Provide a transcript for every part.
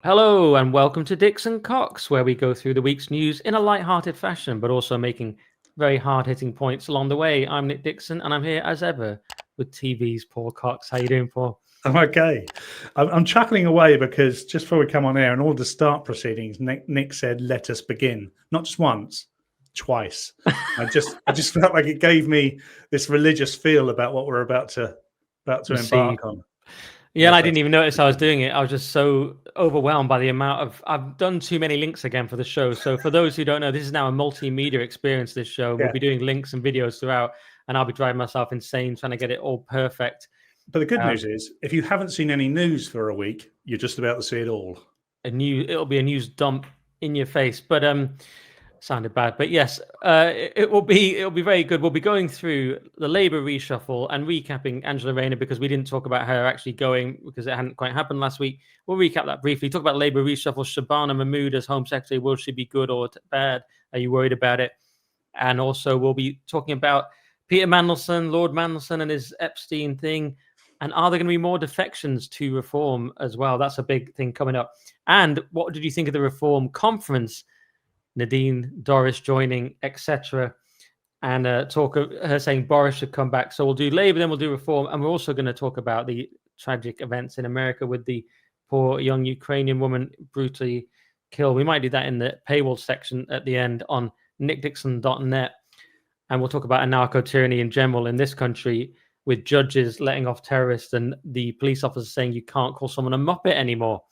Hello and welcome to Dixon Cox, where we go through the week's news in a light-hearted fashion, but also making very hard-hitting points along the way. I'm Nick Dixon, and I'm here as ever with TV's Paul Cox. How you doing, Paul? I'm okay. I'm chuckling away because just before we come on air and all the start proceedings, Nick said, "Let us begin." Not just once, twice. I just felt like it gave me this religious feel about what we're about to embark on. Yeah, and I didn't even notice I was doing it. I was just so overwhelmed by the amount of... I've done too many links again for the show. So for those who don't know, this is now a multimedia experience, this show. We'll be doing links and videos throughout, and I'll be driving myself insane trying to get it all perfect. But the good news is, if you haven't seen any news for a week, you're just about to see it all. It'll be a news dump in your face. But sounded bad, but yes, it'll be very good. We'll be going through the Labour reshuffle and recapping Angela Rayner because we didn't talk about her actually going because it hadn't quite happened last week. We'll recap that briefly. Talk about Labour reshuffle. Shabana Mahmood as Home Secretary. Will she be good or bad? Are you worried about it? And also we'll be talking about Peter Mandelson, Lord Mandelson, and his Epstein thing. And are there going to be more defections to reform as well? That's a big thing coming up. And what did you think of the reform conference? Nadine, Doris joining, etc. And talk of her saying Boris should come back. So we'll do Labour, then we'll do Reform. And we're also going to talk about the tragic events in America with the poor young Ukrainian woman brutally killed. We might do that in the paywall section at the end on nickdixon.net. And we'll talk about anarcho-tyranny in general in this country with judges letting off terrorists and the police officers saying you can't call someone a muppet anymore.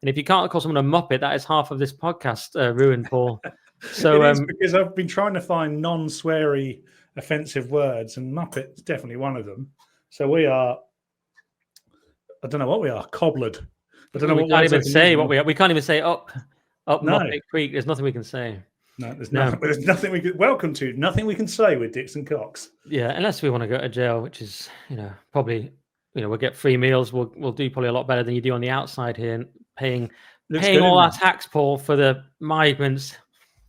And if you can't call someone a muppet, that is half of this podcast ruined, Paul. So it is because I've been trying to find non-sweary offensive words, and muppet's definitely one of them. So we are, I don't know what we are, cobblered. I don't know what we can't even say what we are. We can't even say up no. Muppet Creek. There's nothing we can say. No, there's nothing we could. Welcome to Nothing We Can Say with Dixon Cox. Yeah, unless we want to go to jail, which is, probably, we'll get free meals. We'll do probably a lot better than you do on the outside here, and paying all our tax, Paul, for the migrants.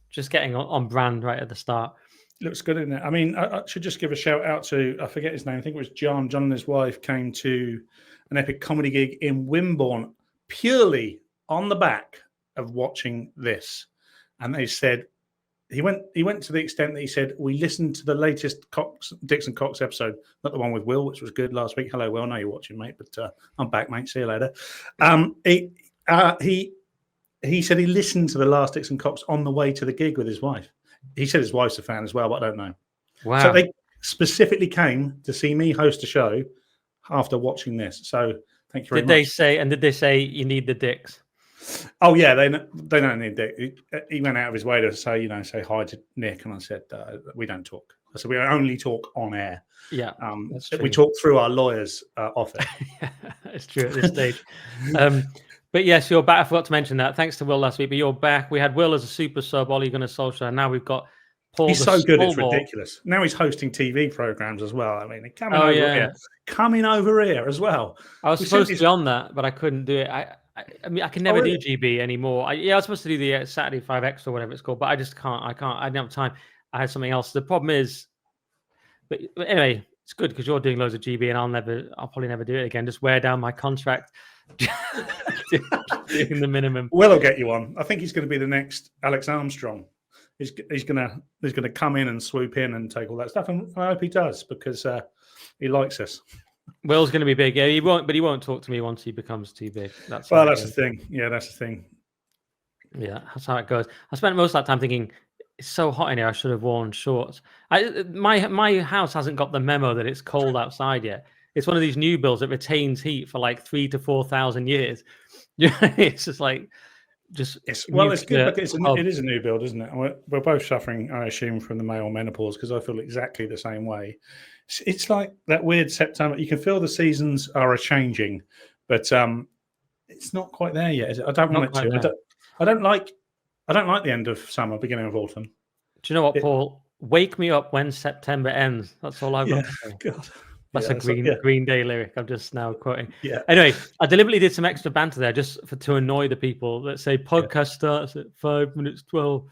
Just getting on brand right at the start. Looks good, isn't it? I mean, I should just give a shout out to, I forget his name, I think it was John. John and his wife came to an epic comedy gig in Wimborne purely on the back of watching this. And they said, he went to the extent that he said, we listened to the latest Dixon Cox episode, not the one with Will, which was good last week. Hello, Will, I know you're watching, mate, but I'm back, mate. See you later. He said he listened to the last Dixon Cox on the way to the gig with his wife. He said his wife's a fan as well, but I don't know. Wow. So they specifically came to see me host a show after watching this. So thank you very much. Did they say you need the dicks? Oh, yeah, they don't need dick. He went out of his way to say, say hi to Nick. And I said, we don't talk. I said, we only talk on air. Yeah, we talk through our lawyers' office. It's true at this stage. But yes, you're back. I forgot to mention that. Thanks to Will last week, but you're back. We had Will as a super sub, Ole Gunnar Solskjaer. Now we've got Paul. He's so good, it's ridiculous. Now he's hosting TV programs as well. I mean, coming over here as well. I was supposed to be on that, but I couldn't do it. I mean, I can never do GB anymore. I was supposed to do the Saturday 5X or whatever it's called, but I just can't. I didn't have time. I had something else. The problem is, but anyway, it's good because you're doing loads of GB, and I'll probably never do it again. Just wear down my contract. Doing the minimum. Will get you on. I think he's going to be the next Alex Armstrong. He's going to come in and swoop in and take all that stuff, and I hope he does because he likes us. Will's going to be big. Yeah, he won't talk to me once he becomes too big. That's the thing. Yeah, that's the thing. Yeah, that's how it goes. I spent most of that time thinking it's so hot in here. I should have worn shorts. My house hasn't got the memo that it's cold outside yet. It's one of these new builds that retains heat for like 3,000 to 4,000 years. It's just like, it's good because it is a new build, isn't it? We're both suffering, I assume, from the male menopause because I feel exactly the same way. It's like that weird September. You can feel the seasons are changing, but it's not quite there yet, is it? I don't want it to. I don't like the end of summer, beginning of autumn. Do you know what, Paul? Wake me up when September ends. That's all I've got to say. God. That's a Green Day lyric. I'm just now quoting. Yeah. Anyway, I deliberately did some extra banter there just to annoy the people that say podcast starts at 5 minutes 12.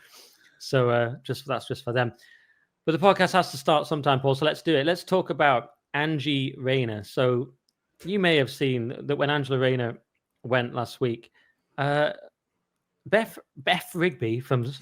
So that's just for them. But the podcast has to start sometime, Paul. So let's do it. Let's talk about Angie Rayner. So you may have seen that when Angela Rayner went last week, Beth Rigby from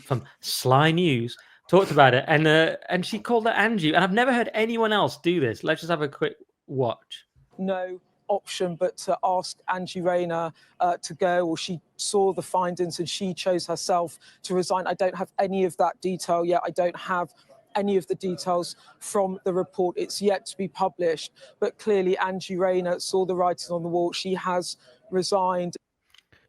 Sly News talked about it, and she called her Angie. And I've never heard anyone else do this. Let's just have a quick watch. No option but to ask Angela Rayner to go, or she saw the findings and she chose herself to resign. I don't have any of that detail yet. I don't have any of the details from the report. It's yet to be published. But clearly, Angela Rayner saw the writing on the wall. She has resigned.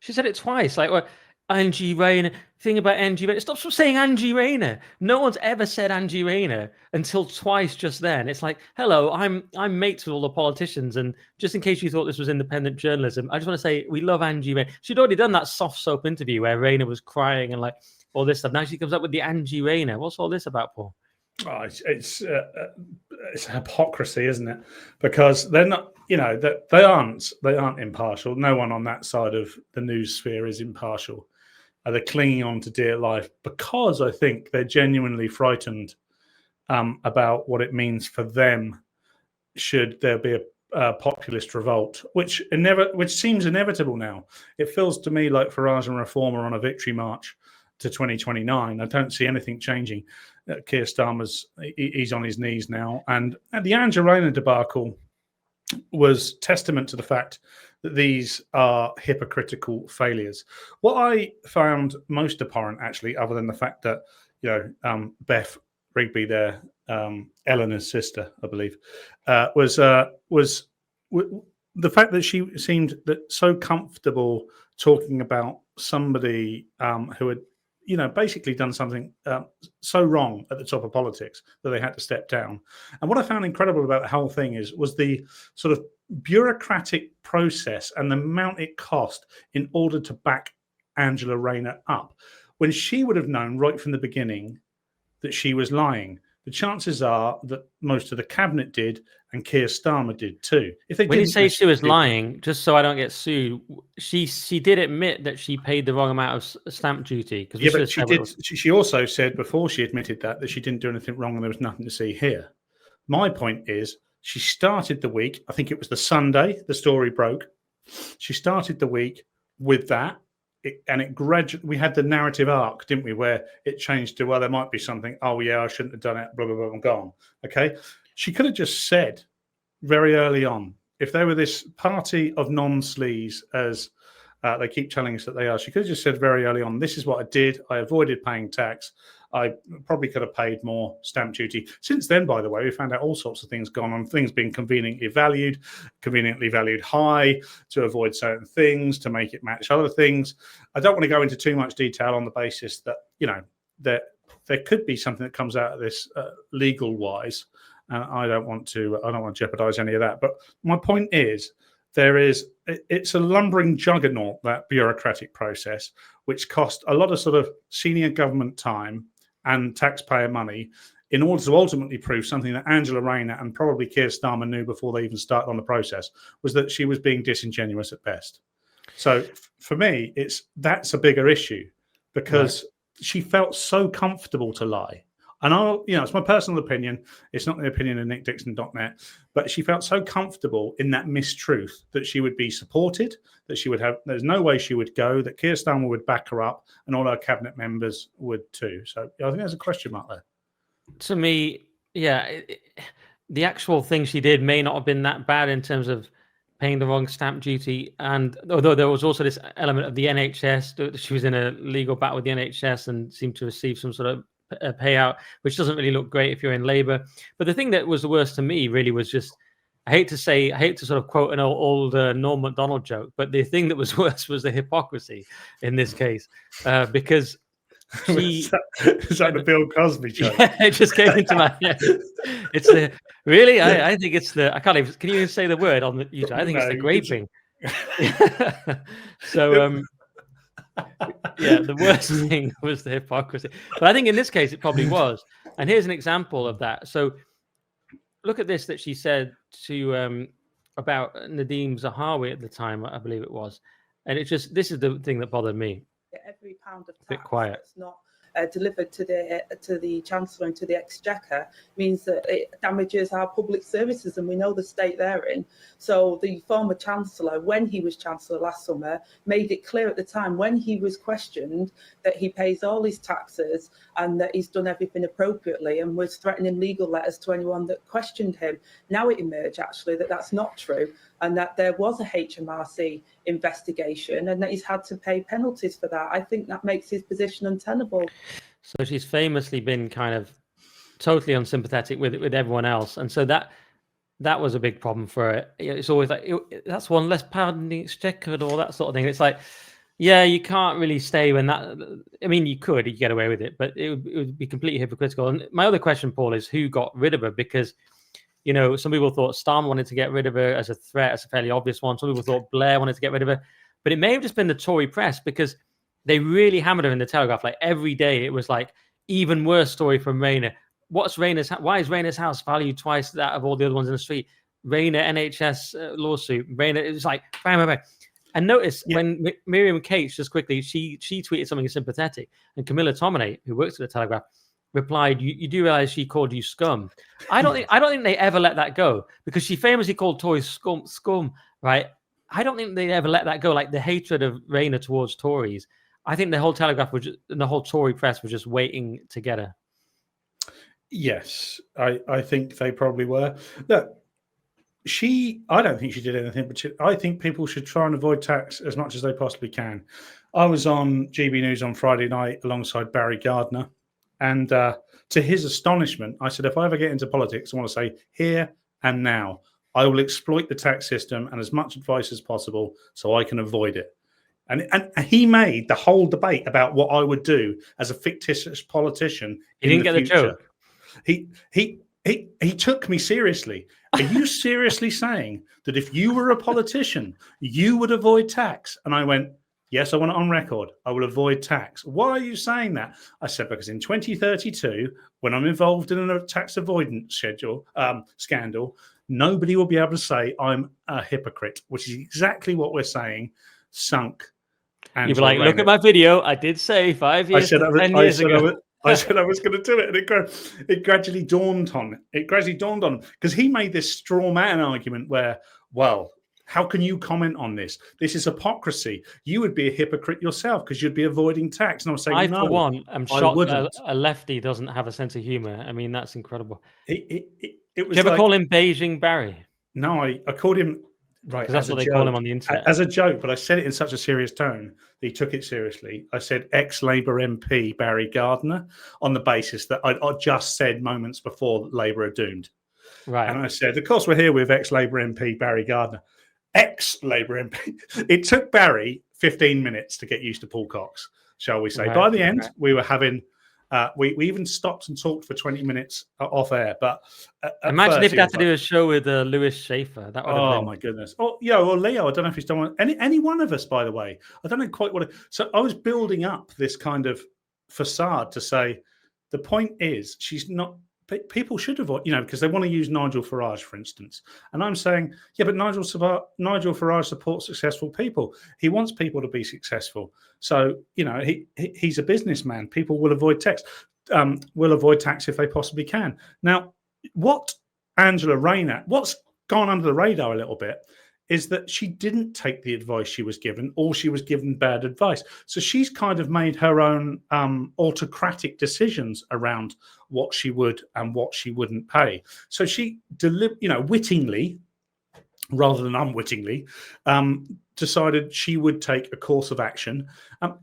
She said it twice. Like, well, Angela Rayner. Thing about Angela Rayner. Stop saying Angela Rayner. No one's ever said Angela Rayner until twice just then. It's like, hello, I'm mates with all the politicians, and just in case you thought this was independent journalism, I just want to say we love Angela Rayner. She'd already done that soft soap interview where Rayner was crying and like all this stuff. Now she comes up with the Angela Rayner. What's all this about, Paul? Oh, it's hypocrisy, isn't it? Because they're not, they aren't impartial. No one on that side of the news sphere is impartial. They're clinging on to dear life because I think they're genuinely frightened about what it means for them should there be a populist revolt, which seems inevitable now. It feels to me like Farage and Reform are on a victory march to 2029. I don't see anything changing. Keir Starmer's he's on his knees now, and the Angela Rayner debacle was testament to the fact that these are hypocritical failures. What I found most abhorrent, actually, other than the fact that Beth Rigby, there, Eleanor's sister, I believe, was the fact that she seemed so comfortable talking about somebody who had basically done something so wrong at the top of politics that they had to step down. And what I found incredible about the whole thing was the sort of bureaucratic process and the amount it cost in order to back Angela Rayner up. When she would have known right from the beginning that she was lying, the chances are that most of the cabinet did, and Keir Starmer did too. When you say she was lying, just so I don't get sued, she did admit that she paid the wrong amount of stamp duty. Yeah, but she did. She also said before she admitted that she didn't do anything wrong and there was nothing to see here. My point is, she started the week. I think it was the Sunday the story broke. She started the week with that. It gradually, we had the narrative arc, didn't we, where it changed to, well, there might be something. Oh, yeah, I shouldn't have done it. Blah, blah, blah, I'm gone. Okay. She could have just said very early on, if they were this party of non-sleaze, as they keep telling us that they are, she could have just said very early on, this is what I did. I avoided paying tax. I probably could have paid more stamp duty. Since then, by the way, we found out all sorts of things gone on, things being conveniently valued high to avoid certain things, to make it match other things. I don't want to go into too much detail on the basis that, there could be something that comes out of this legal-wise. And I don't want to jeopardize any of that. But my point is, it's a lumbering juggernaut, that bureaucratic process, which cost a lot of sort of senior government time and taxpayer money in order to ultimately prove something that Angela Rayner and probably Keir Starmer knew before they even started on the process, was that she was being disingenuous at best. So for me, that's a bigger issue, because she felt so comfortable to lie. And it's my personal opinion. It's not the opinion of nickdixon.net, but she felt so comfortable in that mistruth that she would be supported, that she would have, there's no way she would go, that Keir Starmer would back her up, and all her cabinet members would too. So I think there's a question mark there. To me, the actual thing she did may not have been that bad in terms of paying the wrong stamp duty. And although there was also this element of the NHS, she was in a legal battle with the NHS and seemed to receive some sort of a payout, which doesn't really look great if you're in Labour. But the thing that was the worst to me really was just, I hate to sort of quote an old Norm Macdonald joke, but the thing that was worse was the hypocrisy in this case, because is that the Bill Cosby joke? Yeah, it just came into my head. It's the really, I think it's the, I can't even, can you even say the word on the YouTube? I think it's the graping. So the worst thing was the hypocrisy. But I think in this case, it probably was. And here's an example of that. So look at this that she said to about Nadeem Zahawi at the time, I believe it was. And this is the thing that bothered me. Every pound of tax bit quiet. that's not delivered to the Chancellor and to the Exchequer means that it damages our public services, and we know the state they're in. So the former Chancellor, when he was Chancellor last summer, made it clear at the time when he was questioned that he pays all his taxes and that he's done everything appropriately, and was threatening legal letters to anyone that questioned him. Now it emerged actually that that's not true, and that there was a HMRC investigation and that he's had to pay penalties for that. I think that makes his position untenable. So she's famously been kind of totally unsympathetic with everyone else, and so that was a big problem for her. It's always like, that's one less pound in the Exchequer and all that sort of thing. It's like, yeah, you can't really stay when that. I mean, you could get away with it, but it would be completely hypocritical. And my other question, Paul, is who got rid of her? Because, you know, some people thought Starmer wanted to get rid of her as a threat, as a fairly obvious one. Some people thought Blair wanted to get rid of her, but it may have just been the Tory press, because they really hammered her in the Telegraph. Like every day, it was like even worse story from Rayner. Why is Rayner's house valued twice that of all the other ones in the street? Rayner NHS lawsuit. Rayner, it was like bang, bang, bang. And notice when Miriam Cates, just quickly, she tweeted something sympathetic, and Camilla Tominay, who works at the Telegraph, replied, "You do realize she called you scum?" I don't think they ever let that go, because she famously called Tories scum, right? I don't think they ever let that go. Like the hatred of Rayner towards Tories, I think the whole Telegraph and the whole Tory press was just waiting to get her. Yes, I think they probably were. Look, I don't think she did anything, but I think people should try and avoid tax as much as they possibly can. I was on GB News on Friday night alongside Barry Gardner, and to his astonishment, I said, if I ever get into politics, I want to say here and now, I will exploit the tax system and as much advice as possible so I can avoid it. And he made the whole debate about what I would do as a fictitious politician. He didn't get the joke. He took me seriously. Are you seriously saying that if you were a politician, you would avoid tax? And I went, yes, I want it on record. I will avoid tax. Why are you saying that? I said, because in 2032, when I'm involved in a tax avoidance scandal, nobody will be able to say I'm a hypocrite, which is exactly what we're saying. Sunk. You'd be like, look at my video. I did say 5 years, 10 years ago. I said I was going to do it, and it gradually dawned on. Because he made this straw man argument where, well, how can you comment on this? This is hypocrisy. You would be a hypocrite yourself because you'd be avoiding tax. And I was saying, for one, I'm shocked that a lefty doesn't have a sense of humor. I mean, that's incredible. It was. Did you ever call him Beijing Barry? No, I called him. Right, because that's what they call him on the internet. As a joke, but I said it in such a serious tone that he took it seriously. I said ex-Labour MP Barry Gardner on the basis that I just said moments before that Labour are doomed. Right. And I said, of course, we're here with ex-Labour MP Barry Gardner. Ex-Labour MP. It took Barry 15 minutes to get used to Paul Cox, shall we say. Right. By the end, we were having... we even stopped and talked for 20 minutes off air. But imagine if they had to do a show with Lewis Schaefer. That would have been... my goodness. Oh, yeah, or Leo. I don't know if he's done one. Any one of us, by the way. I don't know quite what. So I was building up this kind of facade to say the point is she's not. People should avoid, because they want to use Nigel Farage, for instance. And I'm saying, yeah, but Nigel Farage supports successful people. He wants people to be successful. So, he's a businessman. People will avoid tax. Will avoid tax if they possibly can. Now, what Angela Rayner, what's gone under the radar a little bit, is that she didn't take the advice she was given, or she was given bad advice. So she's kind of made her own autocratic decisions around what she would and what she wouldn't pay. So she, wittingly, rather than unwittingly, decided she would take a course of action. And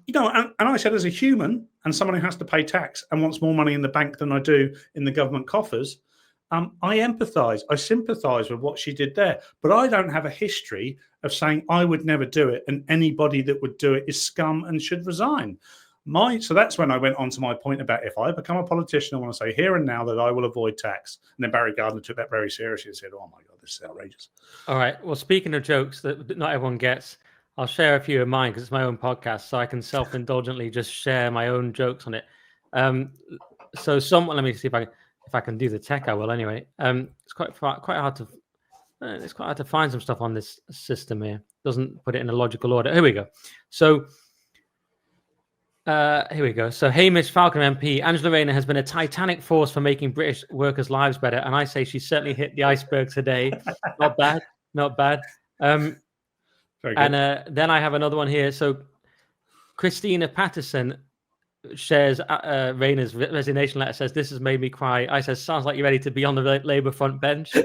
I said, as a human and someone who has to pay tax and wants more money in the bank than I do in the government coffers, I empathise, I sympathise with what she did there, but I don't have a history of saying I would never do it and anybody that would do it is scum and should resign. So that's when I went on to my point about if I become a politician, I want to say here and now that I will avoid tax. And then Barry Gardner took that very seriously and said, oh my God, this is outrageous. All right. Well, speaking of jokes that not everyone gets, I'll share a few of mine because it's my own podcast, so I can self-indulgently just share my own jokes on it. So let me see if I can do the tech, I will anyway. It's quite hard to find some stuff on this system here. Doesn't put it in a logical order. Here we go. So Here we go. So Hamish Falcon MP, Angela Rayner has been a titanic force for making British workers' lives better, and I say she certainly hit the iceberg today. Not bad, not bad. Very good. And then I have another one here. So Christina Patterson shares Rayner's resignation letter, says, "This has made me cry." I says, "Sounds like you're ready to be on the Labour front bench." So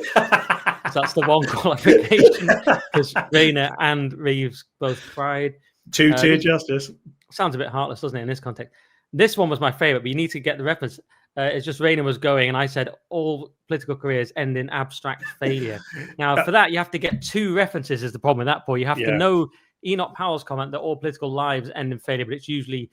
that's the one qualification, because Rayner and Reeves both cried. Two-tier justice. Sounds a bit heartless, doesn't it, in this context? This one was my favorite, but you need to get the reference. It's just Rayner was going, and I said, all political careers end in abstract failure. Now, for that, you have to get 2 references is the problem with that, Paul. You have to know Enoch Powell's comment that all political lives end in failure, but it's usually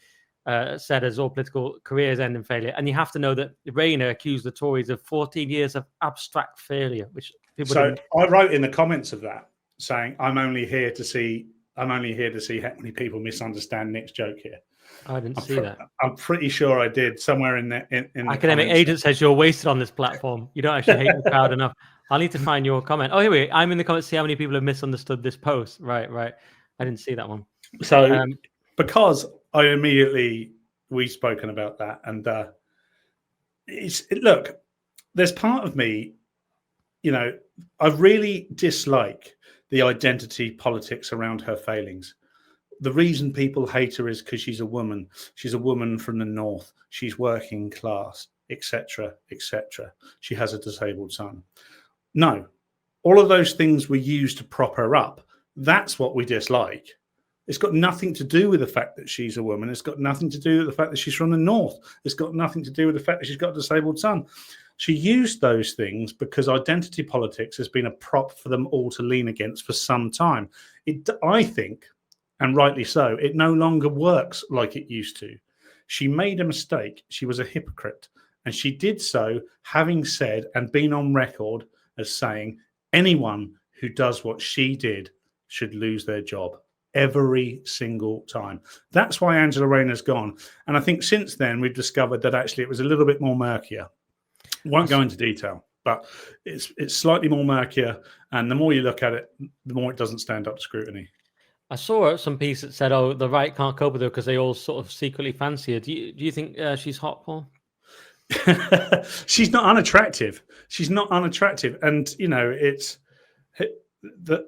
said as all political careers end in failure. And you have to know that Rayner accused the Tories of 14 years of abstract failure, which people didn't. I wrote in the comments of that saying, I'm only here to see how many people misunderstand Nick's joke here. I didn't see that. I'm pretty sure I did somewhere in the Academic Agent says you're wasted on this platform. You don't actually hate the crowd enough. I'll need to find your comment. Oh, here we go. I'm in the comments to see how many people have misunderstood this post. Right. I didn't see that one. So because we've spoken about that, and look, there's part of me, I really dislike the identity politics around her failings. The reason people hate her is because she's a woman. She's a woman from the north. She's working class, etc., etc. She has a disabled son. No, all of those things were used to prop her up. That's what we dislike. It's got nothing to do with the fact that she's a woman. It's got nothing to do with the fact that she's from the north. It's got nothing to do with the fact that she's got a disabled son. She used those things because identity politics has been a prop for them all to lean against for some time. I think, and rightly so, it no longer works like it used to. She made a mistake. She was a hypocrite. And she did so having said and been on record as saying anyone who does what she did should lose their job every single time. That's why Angela Rayner's gone. And I think since then we've discovered that actually it was a little bit more murkier. Won't go into detail, but it's slightly more murkier. And the more you look at it, the more it doesn't stand up to scrutiny. I saw some piece that said, "Oh, the right can't cope with her because they all sort of secretly fancy her." Do you think she's hot, Paul? She's not unattractive. And it's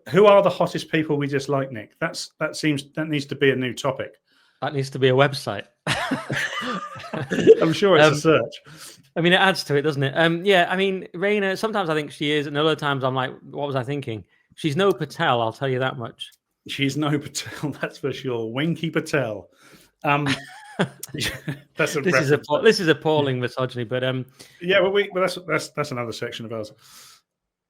who are the hottest people we dislike, Nick? That needs to be a new topic. That needs to be a website. I'm sure it's a search. I mean, it adds to it, doesn't it? Yeah, I mean, Rayner, sometimes I think she is, and other times I'm like, what was I thinking? She's no Patel, I'll tell you that much. She's no Patel, that's for sure. Winky Patel. This is appalling misogyny, but that's another section of ours.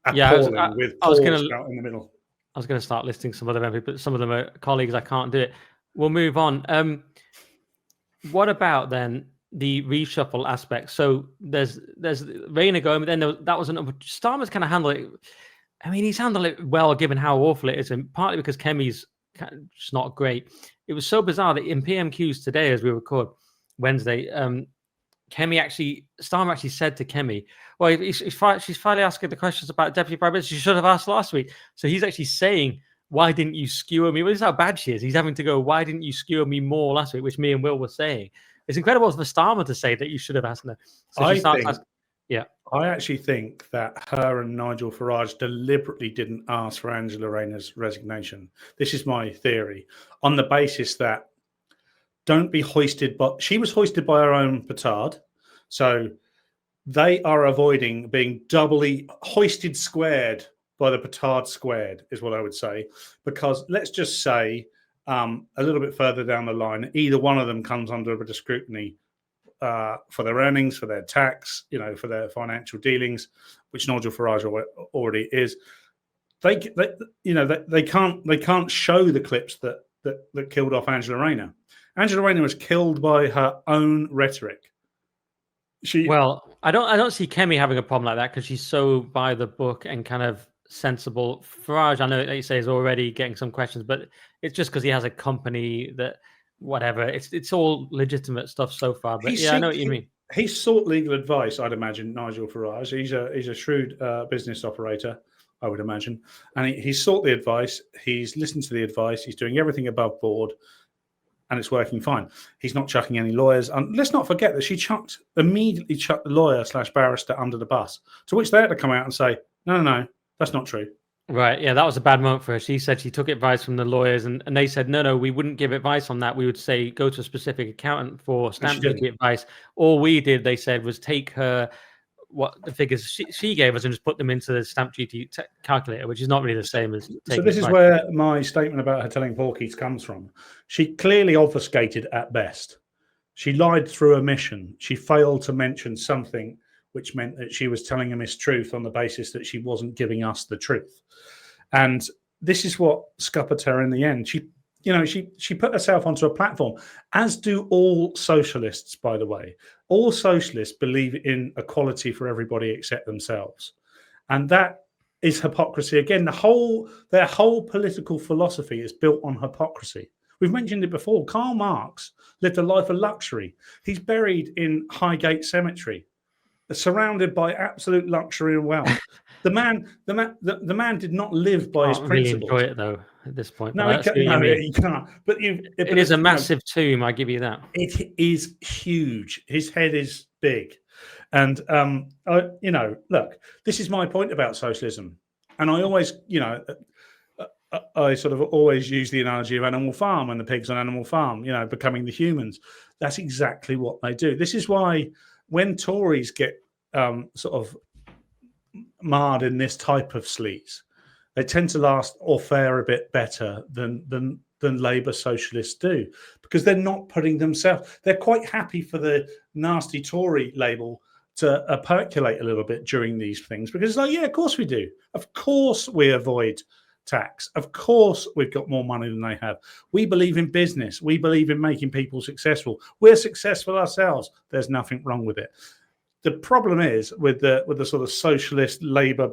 Appalling, I was going to in the middle. I was going to start listing some of them, but some of them are colleagues. I can't do it. We'll move on. What about then the reshuffle aspect? So there's Rayner going, but then that was Starmer's kind of handled it. I mean, he's handled it well, given how awful it is, and partly because Kemi's just not great. It was so bizarre that in PMQs today, as we record Wednesday, Starmer actually said to Kemi, well, she's finally asking the questions about Deputy Prime Minister she should have asked last week. So he's actually saying, why didn't you skewer me? Well, this is how bad she is. He's having to go, why didn't you skewer me more last week, which me and Will were saying. It's incredible for Starmer to say that you should have asked her. So I actually think that her and Nigel Farage deliberately didn't ask for Angela Rayner's resignation. This is my theory, on the basis that don't be hoisted, but she was hoisted by her own petard. So they are avoiding being doubly hoisted squared by the petard squared, is what I would say. Because let's just say a little bit further down the line, either one of them comes under a bit of scrutiny for their earnings, for their tax, for their financial dealings, which Nigel Farage already is. They can't show the clips that killed off Angela Rayner. Angela Rayner was killed by her own rhetoric. I don't see Kemi having a problem like that because she's so by the book and kind of sensible. Farage, I know that you say, is already getting some questions, but it's just because he has a company that whatever. It's all legitimate stuff so far. But I know what you mean. He sought legal advice, I'd imagine, Nigel Farage. He's a shrewd business operator, I would imagine. And he sought the advice. He's listened to the advice. He's doing everything above board. and it's working fine. He's not chucking any lawyers. And let's not forget that she immediately chucked the lawyer / barrister under the bus, to which they had to come out and say, no, that's not true. Right. Yeah, that was a bad moment for her. She said she took advice from the lawyers, and they said, no, we wouldn't give advice on that. We would say go to a specific accountant for stamp duty advice. All we did, they said, was take her what the figures she gave us and just put them into the stamp duty calculator, which is not really the same as taking so this is where my statement about her telling porkies comes from. She clearly obfuscated at best. She lied through omission. She failed to mention something which meant that she was telling a mistruth on the basis that she wasn't giving us the truth. And this is what scuppered her in the end. She put herself onto a platform, as do all socialists, by the way. All socialists believe in equality for everybody except themselves. And that is hypocrisy. Again, their whole political philosophy is built on hypocrisy. We've mentioned it before. Karl Marx lived a life of luxury. He's buried in Highgate Cemetery, surrounded by absolute luxury and wealth. The man did not live by his principles. Really enjoy it though at this point. No, he can't. But it is a massive tomb. I give you that. It is huge. His head is big, and look, this is my point about socialism, and I always, I sort of always use the analogy of Animal Farm and the pigs on Animal Farm, becoming the humans. That's exactly what they do. This is why when Tories get sort of marred in this type of sleaze, they tend to last or fare a bit better than Labour socialists do, because they're not putting themselves. They're quite happy for the nasty Tory label to percolate a little bit during these things, because it's like, yeah, of course we do. Of course we avoid tax. Of course we've got more money than they have. We believe in business. We believe in making people successful. We're successful ourselves. There's nothing wrong with it. The problem is with the sort of socialist Labour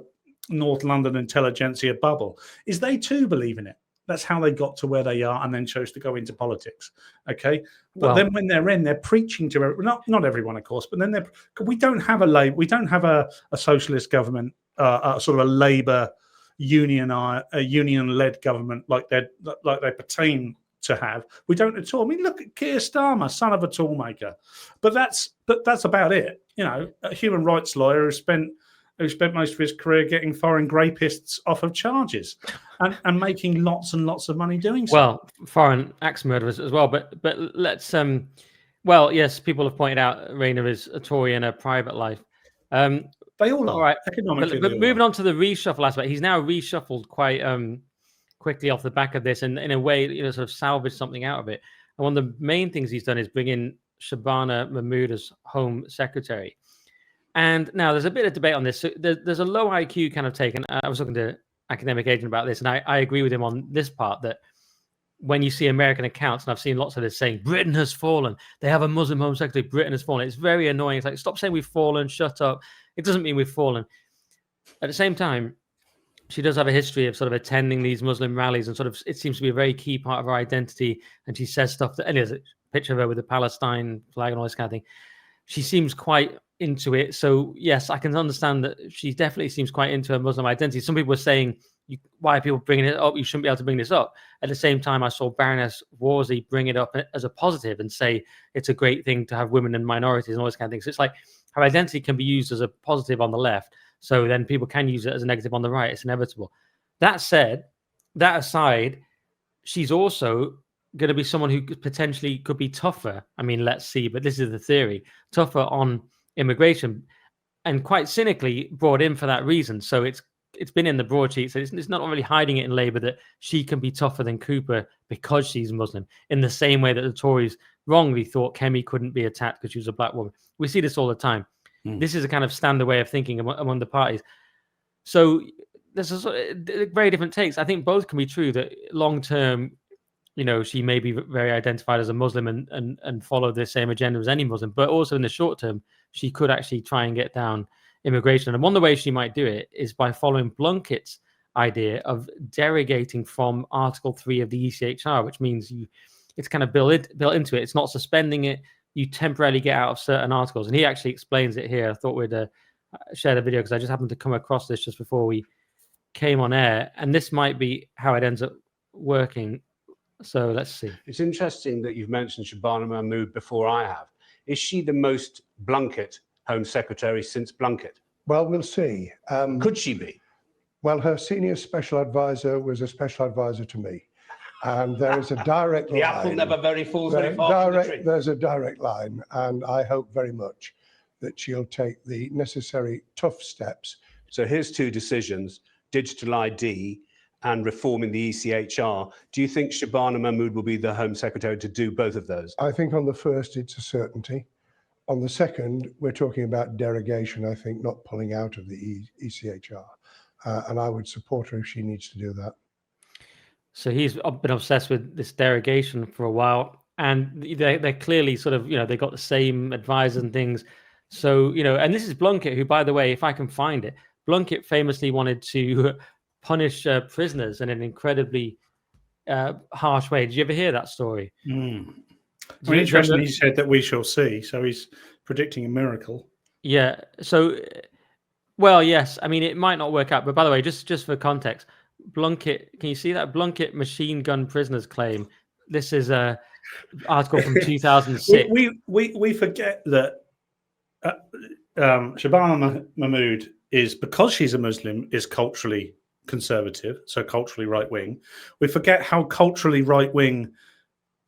North London intelligentsia bubble is they too believe in it. That's how they got to where they are and then chose to go into politics. Okay, but then when they're in, they're preaching to not everyone, of course, but then we don't have a socialist government, sort of a Labour union-led government like they pertain to have. We don't at all. I mean, look at Keir Starmer, son of a toolmaker, but that's about it. A human rights lawyer who spent most of his career getting foreign rapists off of charges and making lots and lots of money doing so. Well, foreign axe murderers as well. But let's well, yes, people have pointed out Rayner is a Tory in her private life. They all are. All right. Economically, but moving on to the reshuffle aspect, he's now reshuffled quite quickly off the back of this, and in a way, sort of salvaged something out of it. And one of the main things he's done is bring in Shabana Mahmood as Home Secretary. And now there's a bit of debate on this. So there's a low IQ kind of take, and I was talking to Academic Agent about this, and I agree with him on this part, that when you see American accounts, and I've seen lots of this saying, Britain has fallen. They have a Muslim Home Secretary, Britain has fallen. It's very annoying. It's like, stop saying we've fallen, shut up. It doesn't mean we've fallen. At the same time, she does have a history of sort of attending these Muslim rallies, and sort of it seems to be a very key part of her identity. And she says stuff that, and there's a picture of her with the Palestine flag and all this kind of thing. She seems quite into it. So yes, I can understand that she definitely seems quite into her Muslim identity. Some people were saying, why are people bringing it up? You shouldn't be able to bring this up. At the same time, I saw Baroness Worsley bring it up as a positive and say it's a great thing to have women and minorities and all this kind of thing. So it's like her identity can be used as a positive on the left. So then people can use it as a negative on the right. It's inevitable. That said, that aside, she's also going to be someone who potentially could be tougher. I mean, let's see, but this is the theory, tougher on immigration, and quite cynically brought in for that reason. So it's been in the broadsheet. So it's not really hiding it in Labour that she can be tougher than Cooper because she's Muslim, in the same way that the Tories wrongly thought Kemi couldn't be attacked because she was a black woman. We see this all the time. This is a kind of standard way of thinking among the parties. So there's very different takes. I think both can be true, that long term, she may be very identified as a Muslim and follow the same agenda as any Muslim, but also in the short term, she could actually try and get down immigration. And one of the ways she might do it is by following Blunkett's idea of derogating from Article 3 of the ECHR, which means it's kind of built into it. It's not suspending it. You temporarily get out of certain articles. And he actually explains it here. I thought we'd share the video because I just happened to come across this just before we came on air. And this might be how it ends up working. So let's see. It's interesting that you've mentioned Shabana Mahmood before I have. Is she the most Blunkett Home Secretary since Blunkett? Well, we'll see. Could she be? Well, her senior special advisor was a special advisor to me. And there is a direct The line. apple never falls very far from the tree. There's a direct line, and I hope very much that she'll take the necessary tough steps. So here's two decisions, digital ID and reforming the ECHR. Do you think Shabana Mahmood will be the Home Secretary to do both of those? I think on the first, it's a certainty. On the second, we're talking about derogation, I think, not pulling out of the ECHR. And I would support her if she needs to do that. So he's been obsessed with this derogation for a while, and they're clearly sort of, they got the same advisors and things. So, and this is Blunkett, who, by the way, if I can find it, Blunkett famously wanted to punish prisoners in an incredibly harsh way. Did you ever hear that story? Interesting. He said that we shall see. So he's predicting a miracle. Yeah. So, well, yes. I mean, it might not work out. But by the way, just for context, Blunkett, can you see that Blunkett machine gun prisoners claim? This is a article from 2006. We forget that Shabana Mahmood is, because she's a Muslim, is culturally conservative, so culturally right wing. We forget how culturally right wing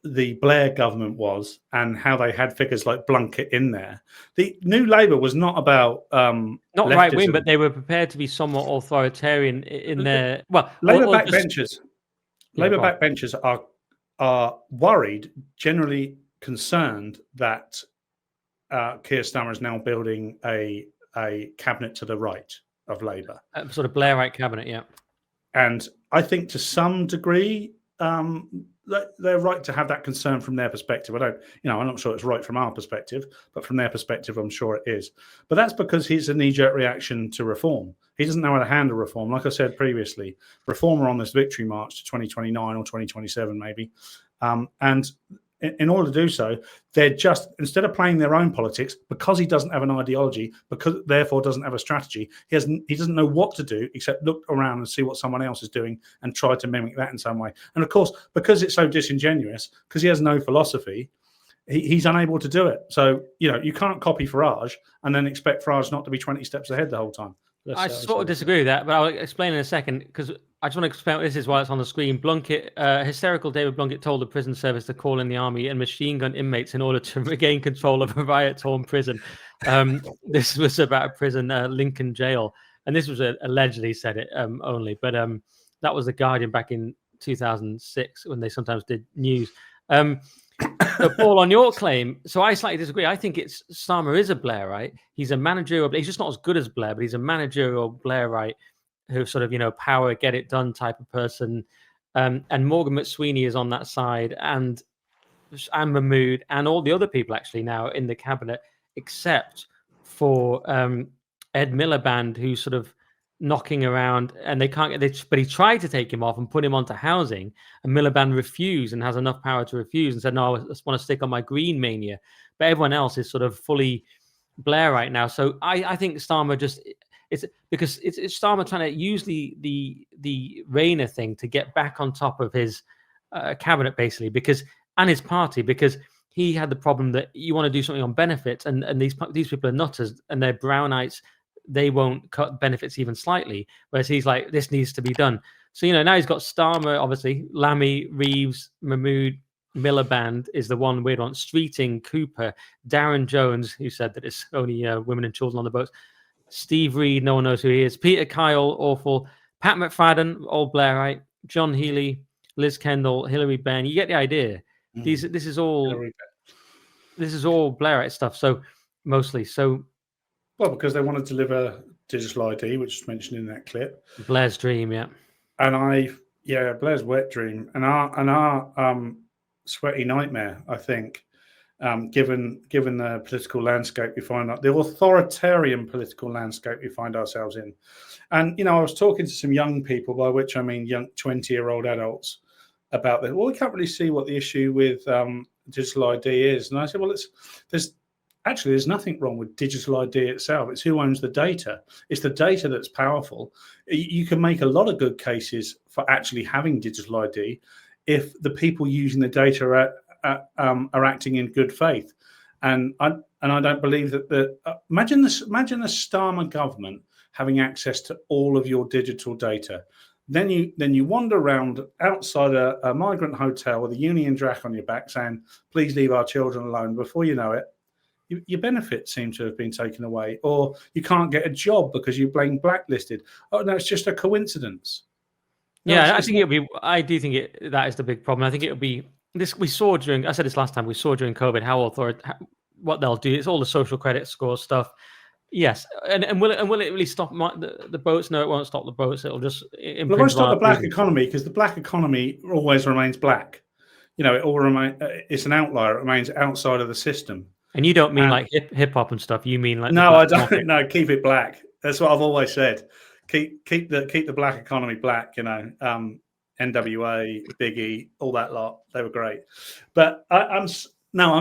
the Blair government was, and how they had figures like Blunkett in there. The New Labour was not about not right wing, but they were prepared to be somewhat authoritarian in their Labour backbenchers. Labour backbenchers are worried, generally concerned that Keir Starmer is now building a cabinet to the right of Labour, sort of Blairite cabinet, yeah. And I think to some degree, they're right to have that concern from their perspective. I'm not sure it's right from our perspective, but from their perspective, I'm sure it is. But that's because he's a knee-jerk reaction to reform. He doesn't know how to handle reform. Like I said previously, reform are on this victory march to 2029 or 2027, maybe. And in order to do so, they're just, instead of playing their own politics, because he doesn't have an ideology, because therefore doesn't have a strategy, he doesn't know what to do except look around and see what someone else is doing and try to mimic that in some way. And of course, because it's so disingenuous, because he has no philosophy, he's unable to do it. So, you can't copy Farage and then expect Farage not to be 20 steps ahead the whole time. I sort of disagree with that, but I'll explain in a second, because I just want to explain what this is while it's on the screen. Blunkett, hysterical David Blunkett told the prison service to call in the army and machine gun inmates in order to regain control of a riot-torn prison. This was about a prison, Lincoln Jail, and this was allegedly said it only, but that was The Guardian back in 2006 when they sometimes did news. But Paul, on your claim, so I slightly disagree. I think Starmer is a Blairite. He's a managerial. He's just not as good as Blair, but he's a managerial Blairite who sort of, power, get it done type of person. And Morgan McSweeney is on that side, and Mahmood, and all the other people actually now in the cabinet, except for Ed Miliband, who's sort of knocking around, and they can't get. But he tried to take him off and put him onto housing, and Miliband refused and has enough power to refuse and said, "No, I just want to stick on my green mania." But everyone else is sort of fully Blair right now. So I think Starmer it's Starmer trying to use the Rayner thing to get back on top of his cabinet, basically, and his party, because he had the problem that you want to do something on benefits, and these people are nutters and they're Brownites. They won't cut benefits even slightly, whereas he's like, this needs to be done. So, now he's got Starmer, obviously, Lammy, Reeves, Mahmood, Miliband is the one weird one, Streeting, Cooper, Darren Jones, who said that it's only women and children on the boats, Steve Reed, no one knows who he is, Peter Kyle, awful, Pat McFadden, old Blairite, John Healey, Liz Kendall, Hilary Benn. You get the idea. This is all Blairite stuff. So mostly. So, well, because they want to deliver digital ID, which is mentioned in that clip. Blair's dream, yeah. And Blair's wet dream, and our sweaty nightmare, I think. Given the political landscape we find the authoritarian political landscape we find ourselves in. And, I was talking to some young people, by which I mean young 20-year-old adults, about that. Well, we can't really see what the issue with digital ID is. And I said, well, there's nothing wrong with digital ID itself. It's who owns the data. It's the data that's powerful. You can make a lot of good cases for actually having digital ID if the people using the data are acting in good faith. And I don't believe that imagine the Starmer government having access to all of your digital data. Then you wander around outside a migrant hotel with a Union Jack on your back saying, please leave our children alone. Before you know it, your benefits seem to have been taken away, or you can't get a job because you've been blacklisted. Oh, no, it's just a coincidence. No, Yeah, I think I do think that is the big problem. I think it'll be this. We saw I said this last time, we saw during COVID how what they'll do. It's all the social credit score stuff. Yes, and will it really stop the boats? No, it won't stop the boats. It'll just it won't stop the black economy, because the black economy always remains black. You know, it all remains. It's an outlier. It remains outside of the system. And you don't mean like hip hop and stuff. You mean like no, I don't. Market. No, keep it black. That's what I've always said. Keep the black economy black. You know, NWA, Biggie, all that lot. They were great. But I'm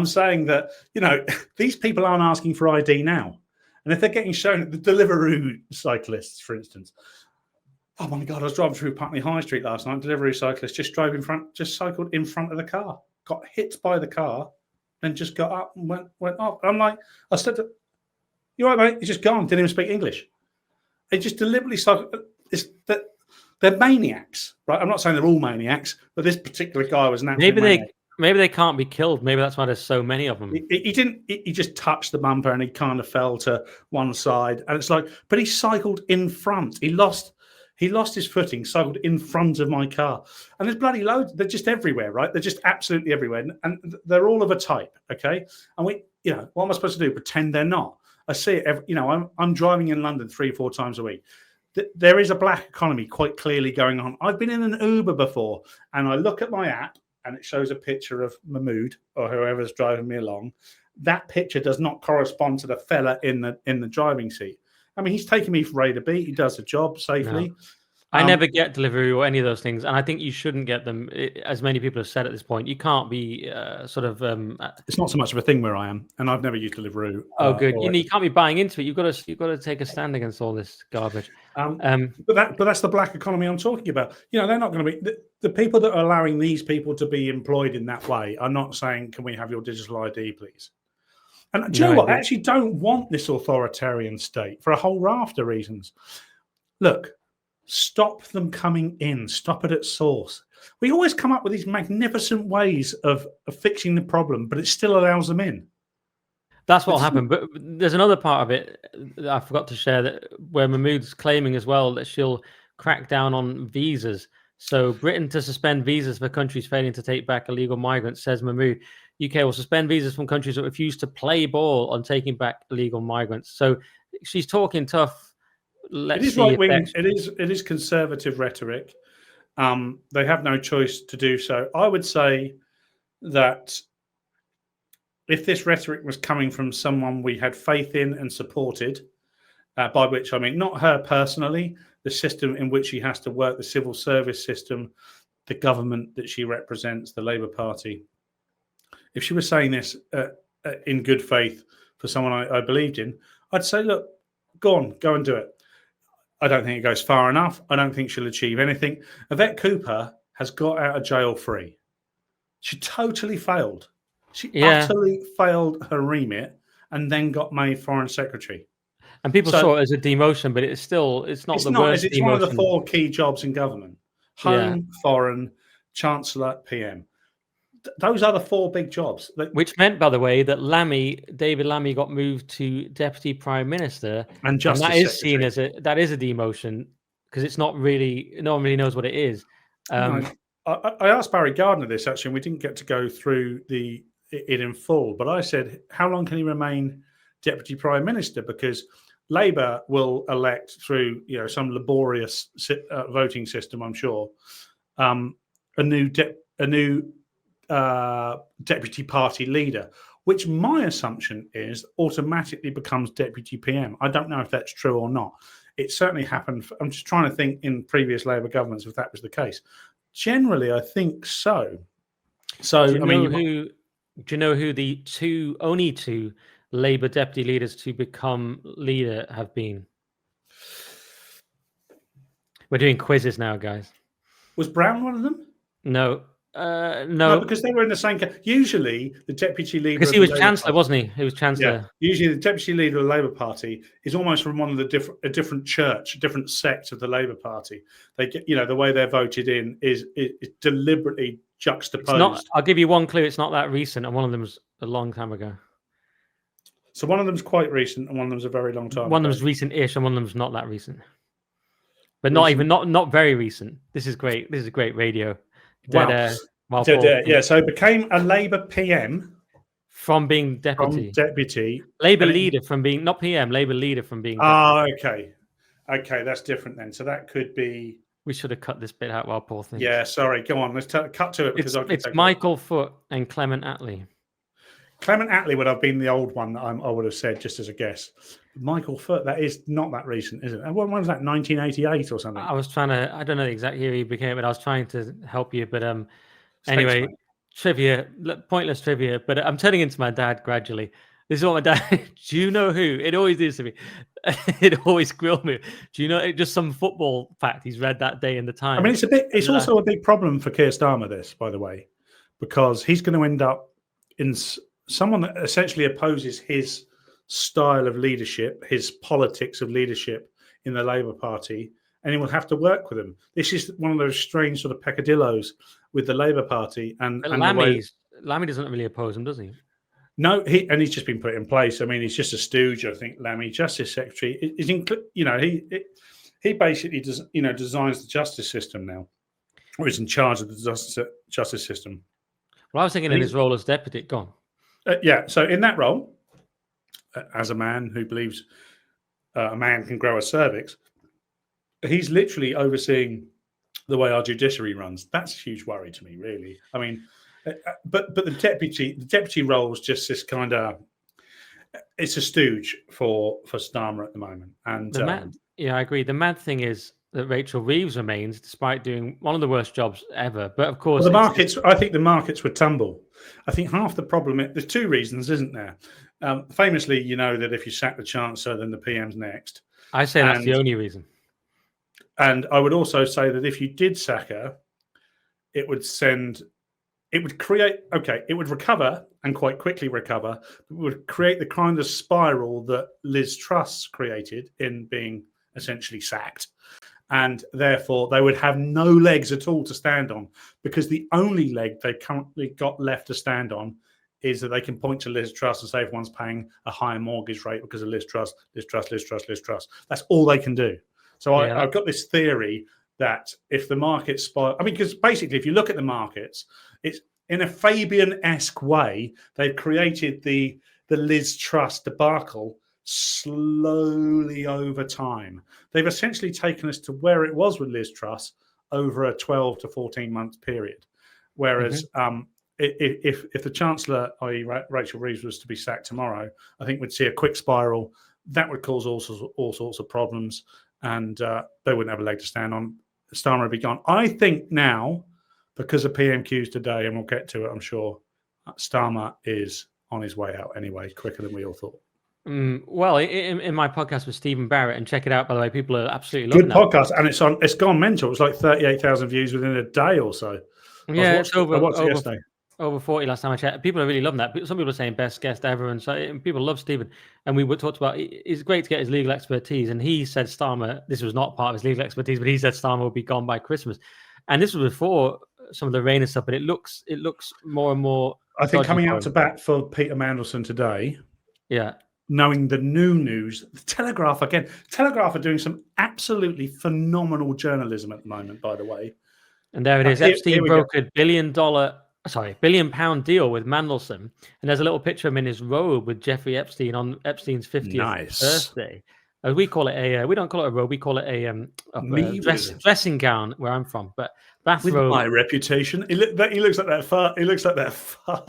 saying that, you know, these people aren't asking for ID now. And if they're getting shown, the Deliveroo cyclists, for instance, oh my God, I was driving through Putney High Street last night. Deliveroo cyclist just cycled in front of the car, got hit by the car, then just got up and went off. I'm like, I said, "You all right, mate?" He's just gone. Didn't even speak English. They just deliberately cycled. They're maniacs, right? I'm not saying they're all maniacs, but this particular guy was an absolute maniac. Maybe they can't be killed. Maybe that's why there's so many of them. He didn't. He just touched the bumper and he kind of fell to one side. And it's like, but he cycled in front. He lost his footing, cycled in front of my car. And there's bloody loads. They're just everywhere, right? They're just absolutely everywhere. And they're all of a type, okay? And what am I supposed to do? Pretend they're not. I see it. I'm driving in London 3-4 times a week. There is a black economy quite clearly going on. I've been in an Uber before, and I look at my app, and it shows a picture of Mahmood or whoever's driving me along. That picture does not correspond to the fella in the driving seat. I mean, he's taking me from A to B. He does the job safely. No. I never get Deliveroo or any of those things, and I think you shouldn't get them. As many people have said at this point, you can't be It's not so much of a thing where I am, and I've never used Deliveroo. Oh, good. You can't be buying into it. You've got to take a stand against all this garbage. But that's the black economy I'm talking about. You know, they're not going to be the people that are allowing these people to be employed in that way are not saying, "Can we have your digital ID, please?" And do you know what? I actually don't want this authoritarian state for a whole raft of reasons. Look. Stop them coming in. Stop it at source. We always come up with these magnificent ways of fixing the problem, but it still allows them in. That's what will happen. But there's another part of it that I forgot to share, that where Mahmood's claiming as well that she'll crack down on visas. So Britain to suspend visas for countries failing to take back illegal migrants, says Mahmood. UK will suspend visas from countries that refuse to play ball on taking back illegal migrants. So she's talking tough. It is right wing. It is conservative rhetoric. They have no choice to do so. I would say that if this rhetoric was coming from someone we had faith in and supported, by which I mean not her personally, the system in which she has to work, the civil service system, the government that she represents, the Labour Party. If she was saying this in good faith for someone I believed in, I'd say, look, go and do it. I don't think it goes far enough. I don't think she'll achieve anything. Yvette Cooper has got out of jail free. She totally failed. She utterly failed her remit and then got made Foreign Secretary. And people saw it as a demotion, but it's not the worst. It's one of the 4 key jobs in government: Home, Foreign, Chancellor, PM. Those are the 4 big jobs. Which meant, by the way, that David Lammy got moved to Deputy Prime Minister, and Justice that is Secretary. seen as a demotion, because it's not really, no one really knows what it is. I asked Barry Gardner this actually, and we didn't get to go through it in full. But I said, how long can he remain Deputy Prime Minister? Because Labour will elect through some laborious voting system, I'm sure, a new deputy party leader, which my assumption is automatically becomes deputy PM. I don't know if that's true or not. It certainly happened. I'm just trying to think in previous Labour governments if that was the case. Generally, I think so. So, do you know who the only two Labour deputy leaders to become leader have been? We're doing quizzes now, guys. Was Brown one of them? No. No, because they were in the same. Usually, the deputy leader. because of he the was Labour chancellor, Party- wasn't he? He was chancellor. Yeah. Usually, the deputy leader of the Labour Party is almost from one of the a different church, a different sect of the Labour Party. They get, the way they're voted in is deliberately juxtaposed. It's not. I'll give you one clue. It's not that recent, and one of them's a long time ago. So one of them's quite recent, and one of them's a very long time. One of ago. them's recent-ish, and one of them's not that recent. But not even not very recent. This is great. This is great radio. Dead air. While Dead Paul air. thinks. Yeah. So became a Labour PM From being deputy. from deputy. Labour and it- leader from being not PM. Labour leader from being. Ah, okay. Okay, that's different then. So that could be. We should have cut this bit out while Paul thinks. Yeah. Sorry. Go on. Let's cut to it because It's Michael Foot and Clement Attlee. Clement Attlee would have been the old one that I would have said just as a guess. Michael Foot, that is not that recent, is it? And when was that? 1988 or something? I was trying to. I don't know the exact year he became, but I was trying to help you. But Thanks, anyway, mate. trivia, pointless trivia. But I'm turning into my dad gradually. This is what my dad. Do you know who? It always is to me. It always grilled me. Do you know just some football fact he's read that day in the Times? I mean, it's also a big problem for Keir Starmer, this, by the way, because he's going to end up in someone that essentially opposes his style of leadership, his politics of leadership in the Labour Party, and he will have to work with them. This is one of those strange sort of peccadillos with the Labour Party. And Lammy doesn't really oppose him, does he? No, he's just been put in place. I mean, he's just a stooge. I think Lammy, Justice Secretary, he basically does, designs the justice system now, or is in charge of the justice system. Well, I was thinking in his role as deputy. Go on. Yeah. So in that role, as a man who believes a man can grow a cervix, he's literally overseeing the way our judiciary runs. That's a huge worry to me, really. I mean. But the deputy role is just this kind of, it's a stooge for Starmer at the moment. And I agree. The mad thing is that Rachel Reeves remains despite doing one of the worst jobs ever. But of course, I think the markets would tumble. I think half the problem, there's two reasons, isn't there? Famously, you know that if you sack the Chancellor, then the PM's next. I say that's the only reason. And I would also say that if you did sack her, it would recover and quite quickly recover. It would create the kind of spiral that Liz Truss created in being essentially sacked. And therefore, they would have no legs at all to stand on, because the only leg they currently got left to stand on is that they can point to Liz Truss and say everyone's paying a higher mortgage rate because of Liz Truss. That's all they can do. So I've got this theory that if the markets spiral, because basically, if you look at the markets, it's in a Fabian-esque way, they've created the Liz Truss debacle slowly over time. They've essentially taken us to where it was with Liz Truss over a 12 to 14 month period. Whereas if the Chancellor, i.e. Rachel Reeves, was to be sacked tomorrow, I think we'd see a quick spiral. That would cause all sorts of problems, and they wouldn't have a leg to stand on. Starmer would be gone. I think now, because of PMQs today, and we'll get to it, I'm sure, Starmer is on his way out anyway, quicker than we all thought. Well, in my podcast with Stephen Barrett, and check it out, by the way, people are absolutely loving good podcast, and it's gone mental. It's like 38,000 views within a day or so. Yeah, it's I watched it yesterday. Over 40 last time I checked. People are really loving that. Some people are saying best guest ever, and so people love Stephen. And we talked about it's great to get his legal expertise. And he said Starmer, this was not part of his legal expertise, but he said Starmer will be gone by Christmas. And this was before some of the Rayner stuff, but it looks more and more. I think coming out to bat for Peter Mandelson today. Yeah. Knowing the new news, the Telegraph again. Telegraph are doing some absolutely phenomenal journalism at the moment, by the way. And there it is. Epstein brokered £1 billion deal with Mandelson, and there's a little picture of him in his robe with Jeffrey Epstein on Epstein's 50th birthday. We call it we don't call it a robe, we call it a dressing gown where I'm from, but bathrobe. With my reputation, he looks like that far. He looks like that far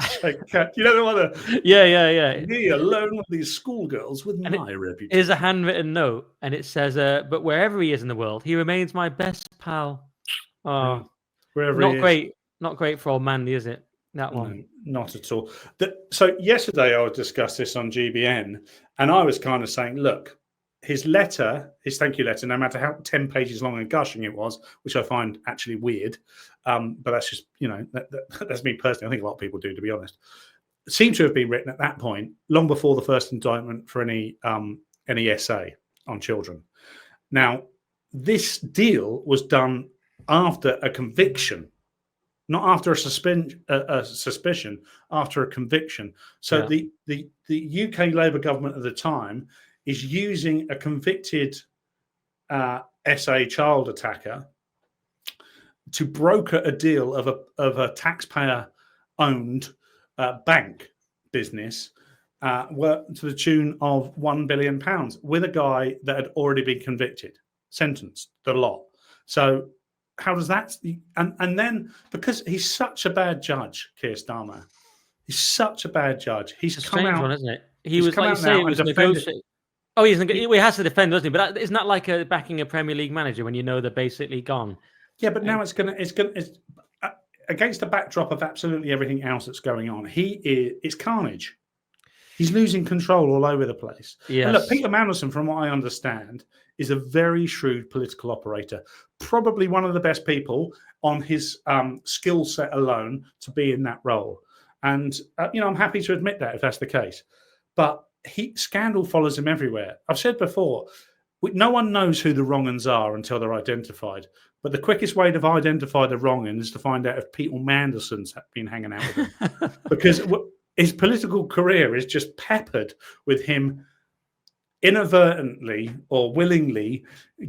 cat. You know the one. Yeah. Me alone with these schoolgirls with my reputation. Here's a handwritten note, and it says, "But wherever he is in the world, he remains my best pal." Oh, wherever not he great. Is. Not great for old Mandy, is it? That one. No, not at all. So yesterday I would discuss this on GBN, and I was kind of saying, look, his letter, his thank you letter, no matter how 10 pages long and gushing it was, which I find actually weird, but that's just, that's me personally. I think a lot of people do, to be honest, seemed to have been written at that point, long before the first indictment for any essay on children. Now, this deal was done after a conviction, not after a suspicion, after a conviction. So the UK Labour government at the time is using a convicted SA child attacker to broker a deal of a taxpayer-owned bank business to the tune of £1 billion with a guy that had already been convicted, sentenced, the lot. So how does that? And then because he's such a bad judge, Keir Starmer, he's such a bad judge. He's it's a come strange out, one, isn't it? He was, like you say, it was defended. negotiated. Oh, he has to defend, doesn't he? But isn't that like backing a Premier League manager when you know they're basically gone? Yeah, but now it's against the backdrop of absolutely everything else that's going on. It's carnage. He's losing control all over the place. Yes. And look, Peter Mandelson, from what I understand, is a very shrewd political operator. Probably one of the best people on his skill set alone to be in that role. And I'm happy to admit that if that's the case. But scandal follows him everywhere. I've said before, no one knows who the wrong-uns are until they're identified. But the quickest way to identify the wrong-un is to find out if Peter Mandelson's been hanging out with him. Because his political career is just peppered with him inadvertently or willingly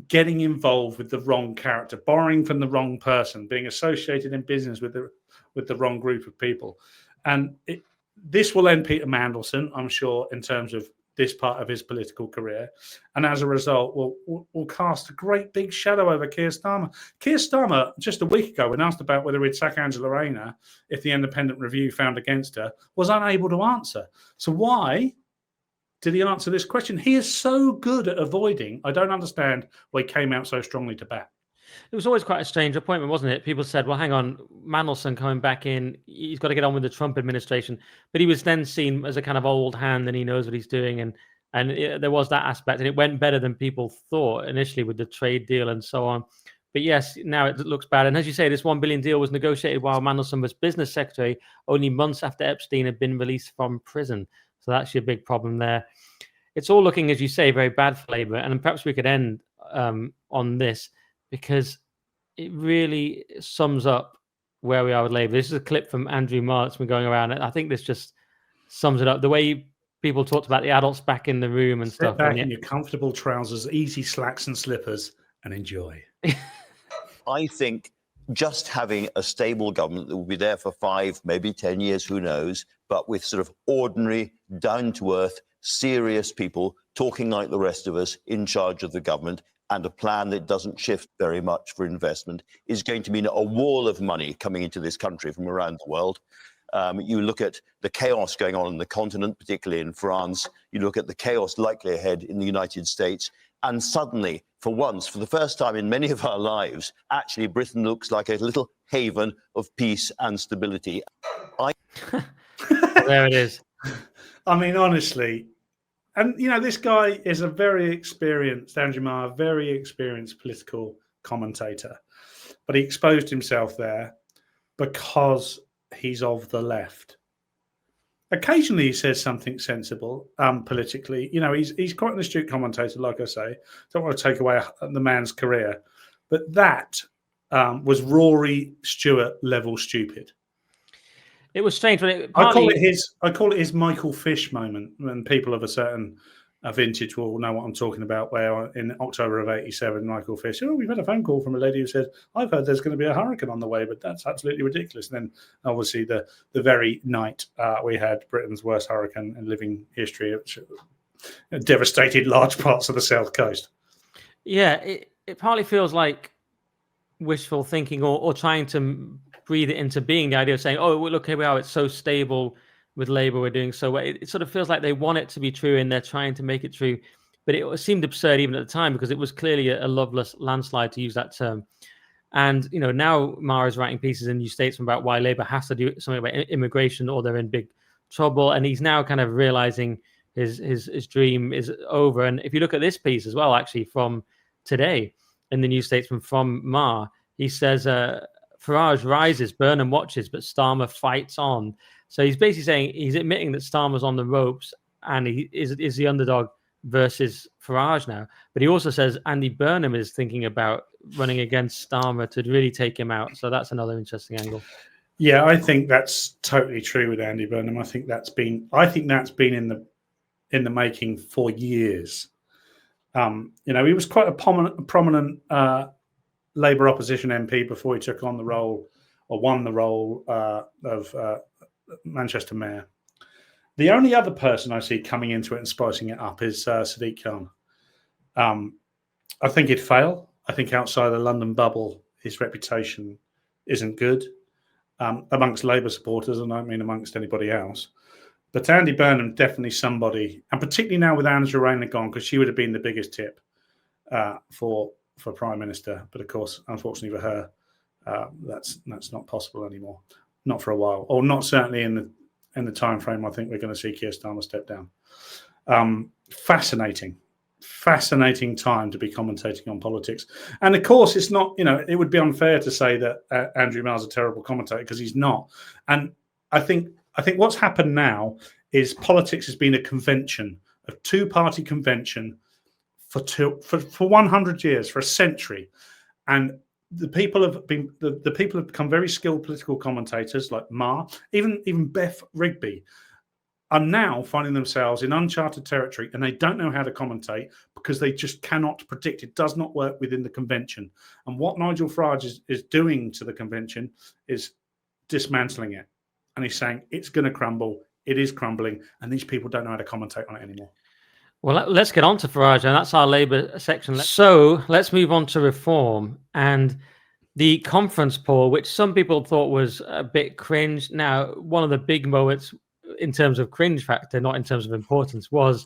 getting involved with the wrong character, borrowing from the wrong person, being associated in business with the wrong group of people. And this will end Peter Mandelson, I'm sure, in terms of this part of his political career, and as a result will cast a great big shadow over Keir Starmer. Keir Starmer, just a week ago, when asked about whether he'd sack Angela Rayner if the independent review found against her, was unable to answer. So why did he answer this question? He is so good at avoiding. I don't understand why he came out so strongly to bat. It was always quite a strange appointment, wasn't it? People said, well, hang on, Mandelson coming back in, he's got to get on with the Trump administration. But he was then seen as a kind of old hand and he knows what he's doing. And there was that aspect. And it went better than people thought initially with the trade deal and so on. But yes, now it looks bad. And as you say, this $1 billion deal was negotiated while Mandelson was business secretary, only months after Epstein had been released from prison. So that's your big problem there. It's all looking, as you say, very bad for Labour. And perhaps we could end on this, because it really sums up where we are with Labour. This is a clip from Andrew Marr that's been going around. I think this just sums it up. The way people talked about the adults back in the room and stuff. Sit back in your comfortable trousers, easy slacks and slippers, and enjoy. I think just having a stable government that will be there for 5, maybe 10 years, who knows, but with sort of ordinary, down-to-earth, serious people talking like the rest of us in charge of the government, and a plan that doesn't shift very much for investment, is going to mean a wall of money coming into this country from around the world. You look at the chaos going on in the continent, particularly in France. You look at the chaos likely ahead in the United States. And suddenly, for once, for the first time in many of our lives, actually Britain looks like a little haven of peace and stability. There it is. I mean, honestly, and this guy is a very experienced, Andrew Marr, very experienced political commentator, but he exposed himself there because he's of the left. Occasionally he says something sensible politically. He's quite an astute commentator, like I say. Don't want to take away the man's career, but that was Rory Stewart level stupid. It was strange. I call it his Michael Fish moment, when people of a certain vintage will know what I'm talking about, where in October of '87, Michael Fish, we've had a phone call from a lady who said, I've heard there's going to be a hurricane on the way, but that's absolutely ridiculous. And then obviously the very night we had Britain's worst hurricane in living history, which devastated large parts of the south coast. Yeah, it partly feels like wishful thinking or trying to breathe it into being, the idea of saying, oh, look, here we are, it's so stable with Labour, we're doing so well. It sort of feels like they want it to be true and they're trying to make it true. But it seemed absurd even at the time, because it was clearly a loveless landslide, to use that term. And, now Marr is writing pieces in New Statesman about why Labour has to do something about immigration or they're in big trouble. And he's now kind of realizing his dream is over. And if you look at this piece as well, actually from today in the New Statesman from Ma, he says Farage rises, Burnham watches, but Starmer fights on. So he's basically saying, he's admitting that Starmer's on the ropes and he is the underdog versus Farage now. But he also says Andy Burnham is thinking about running against Starmer to really take him out. So that's another interesting angle. Yeah, I think that's totally true with Andy Burnham. I think that's been in the making for years. He was quite a prominent Labour opposition MP before he took on the role or won the role of Manchester Mayor. The only other person I see coming into it and spicing it up is Sadiq Khan. I think he'd fail. I think outside the London bubble, his reputation isn't good amongst Labour supporters, and I don't mean amongst anybody else. But Andy Burnham, definitely somebody, and particularly now with Angela Rayner gone, because she would have been the biggest tip for Prime Minister. But of course, unfortunately for her, that's not possible anymore. Not for a while, or not certainly in the time frame I think we're going to see Keir Starmer step down. Fascinating time to be commentating on politics. And of course, it's not, it would be unfair to say that Andrew Marr's a terrible commentator, because he's not. And I think what's happened now is politics has been a convention, a two-party convention for 100 years, for a century. And the people have become very skilled political commentators like Marr, even Beth Rigby, are now finding themselves in uncharted territory, and they don't know how to commentate because they just cannot predict. It does not work within the convention. And what Nigel Farage is doing to the convention is dismantling it. And he's saying it's going to crumble. It is crumbling. And these people don't know how to commentate on it anymore. Well, let's get on to Farage, and that's our Labour section. So let's move on to Reform and the conference poll, which some people thought was a bit cringe. Now, one of the big moments in terms of cringe factor, not in terms of importance, was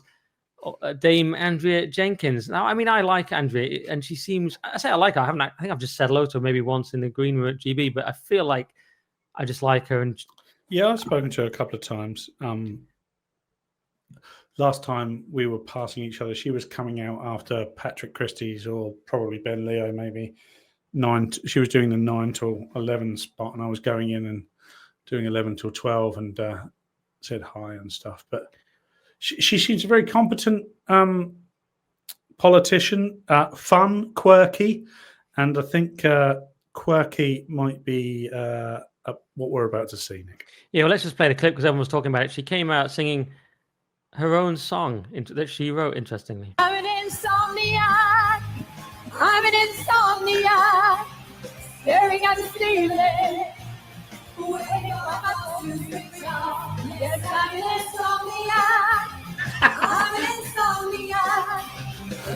Dame Andrea Jenkins. Now, I mean, I like Andrea, and she seems, I say I like her. I think I've just said hello to her maybe once in the green room at GB, but I feel like I just like her. And yeah, I've spoken to her a couple of times. Last time we were passing each other, she was coming out after Patrick Christie's, or probably Ben Leo, maybe 9. She was doing the 9 till 11 spot, and I was going in and doing 11 till 12 and said hi and stuff. But she seems a very competent politician, fun, quirky, and I think quirky might be what we're about to see, Nick. Yeah, well, let's just play the clip because everyone's talking about it. She came out singing her own song that she wrote, interestingly. I'm an insomniac. I'm an insomniac. Staring at the ceiling. Waiting for my to switch off. Yes, I'm an insomniac. I'm an insomniac.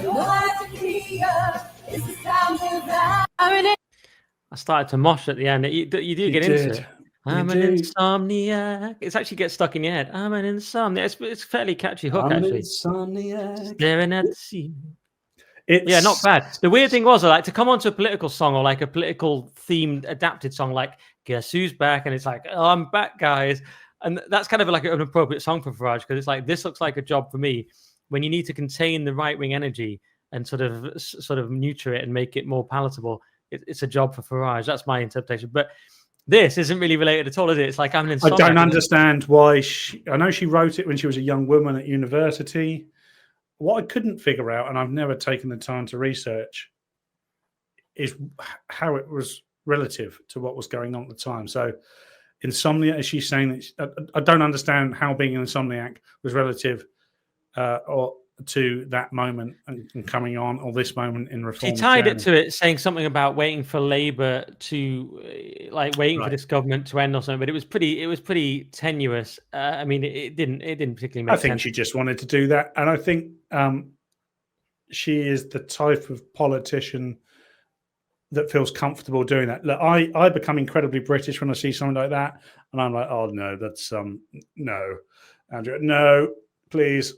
No matter here, it's the sound of that. I started to mosh at the end. You do get into it. I'm an insomniac. It actually gets stuck in your head. I'm an insomniac. It's a fairly catchy hook, I'm actually. An insomniac. Staring at the sea. Yeah, not bad. The weird thing was, like, to come onto a political song or like a political themed adapted song, like Guess Who's Back, and it's like, oh, I'm back, guys. And that's kind of like an appropriate song for Farage, because it's like, this looks like a job for me when you need to contain the right-wing energy and sort of neuter it and make it more palatable. It's a job for Farage. That's my interpretation. But this isn't really related at all, is it? It's like, I'm an insomniac. I don't understand why I know she wrote it when she was a young woman at university. What I couldn't figure out, and I've never taken the time to research, is how it was relative to what was going on at the time. So insomnia, is she saying that I don't understand how being an insomniac was relative or to that moment and coming on, or this moment in Reform. She tied it to it, saying something about waiting for Labour to, like, waiting for this government to end or something. But it was pretty tenuous. I mean, it didn't particularly make sense. I think she just wanted to do that, and I think she is the type of politician that feels comfortable doing that. Look, I become incredibly British when I see something like that, and I'm like, oh no, that's no, Andrew, no, please.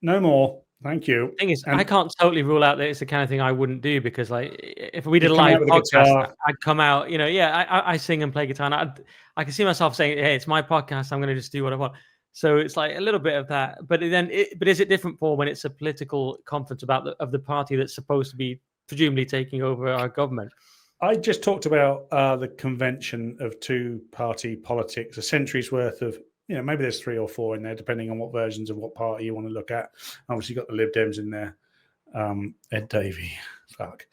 No more. Thank you. The thing is, I can't totally rule out that it's the kind of thing I wouldn't do, because, like, if we did a live podcast, I'd come out, I sing and play guitar, and I can see myself saying, hey, it's my podcast, I'm going to just do what I want. So it's like a little bit of that. But then, but is it different, Paul, when it's a political conference about the party that's supposed to be presumably taking over our government? I just talked about the convention of two-party politics, a century's worth of, maybe there's 3 or 4 in there, depending on what versions of what party you want to look at. Obviously, you've got the Lib Dems in there, Ed Davey, fuck.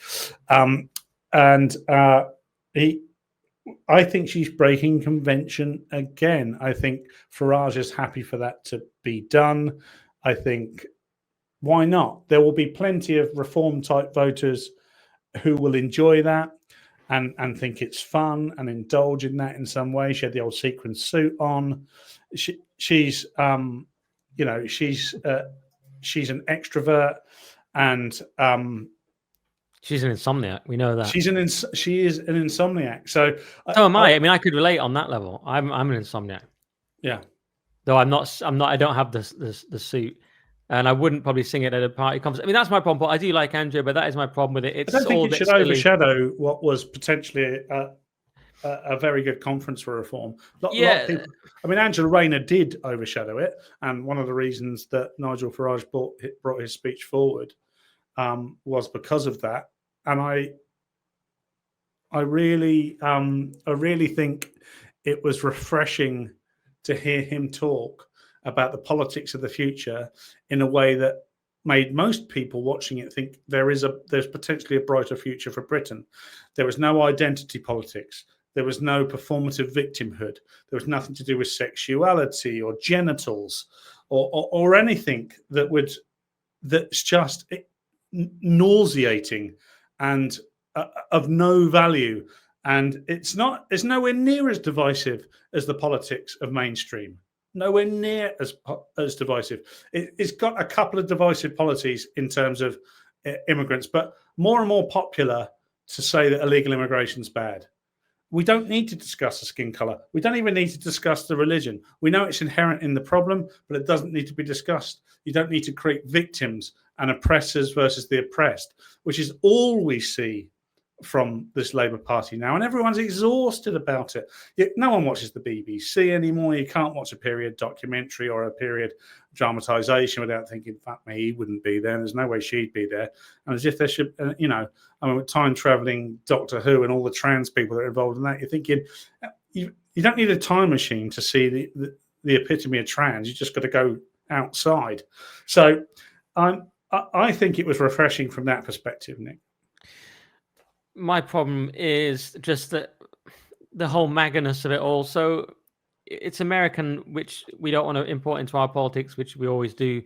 I think she's breaking convention again. I think Farage is happy for that to be done. I think, why not? There will be plenty of reform-type voters who will enjoy that and think it's fun and indulge in that in some way. She had the old sequin suit on. She's an extrovert, and she's an insomniac. We know that. She is an insomniac. So am I. I mean, I could relate on that level. I'm an insomniac. Yeah. Though I'm not. I don't have the suit, and I wouldn't probably sing it at a party conference. I mean, that's my problem. But I do like Andrea, but that is my problem with it. It's I don't think all it should silly. overshadow what was potentially a very good conference for reform. Lot of people, I mean, Angela Rayner did overshadow it, and one of the reasons that Nigel Farage brought his speech forward was because of that. And I really think it was refreshing to hear him talk about the politics of the future in a way that made most people watching it think there's potentially a brighter future for Britain. There was no identity politics. There was no performative victimhood. There was nothing to do with sexuality or genitals or anything that's just nauseating and of no value. And it's nowhere near as divisive as the politics of mainstream. Nowhere near as divisive. It's got a couple of divisive policies in terms of immigrants, but more and more popular to say that illegal immigration is bad. We don't need to discuss the skin color. We don't even need to discuss the religion. We know it's inherent in the problem, but it doesn't need to be discussed. You don't need to create victims and oppressors versus the oppressed, which is all we see from this Labour Party now, and everyone's exhausted about it. No one watches the BBC anymore. You can't watch a period documentary or a period dramatisation without thinking, fuck me, he wouldn't be there. There's no way she'd be there. And as if there should, with time-travelling Doctor Who and all the trans people that are involved in that, you're thinking, you don't need a time machine to see the epitome of trans. You just got to go outside. So I think it was refreshing from that perspective, Nick. My problem is just that the whole MAGA-ness of it all. So it's American, which we don't want to import into our politics, which we always do.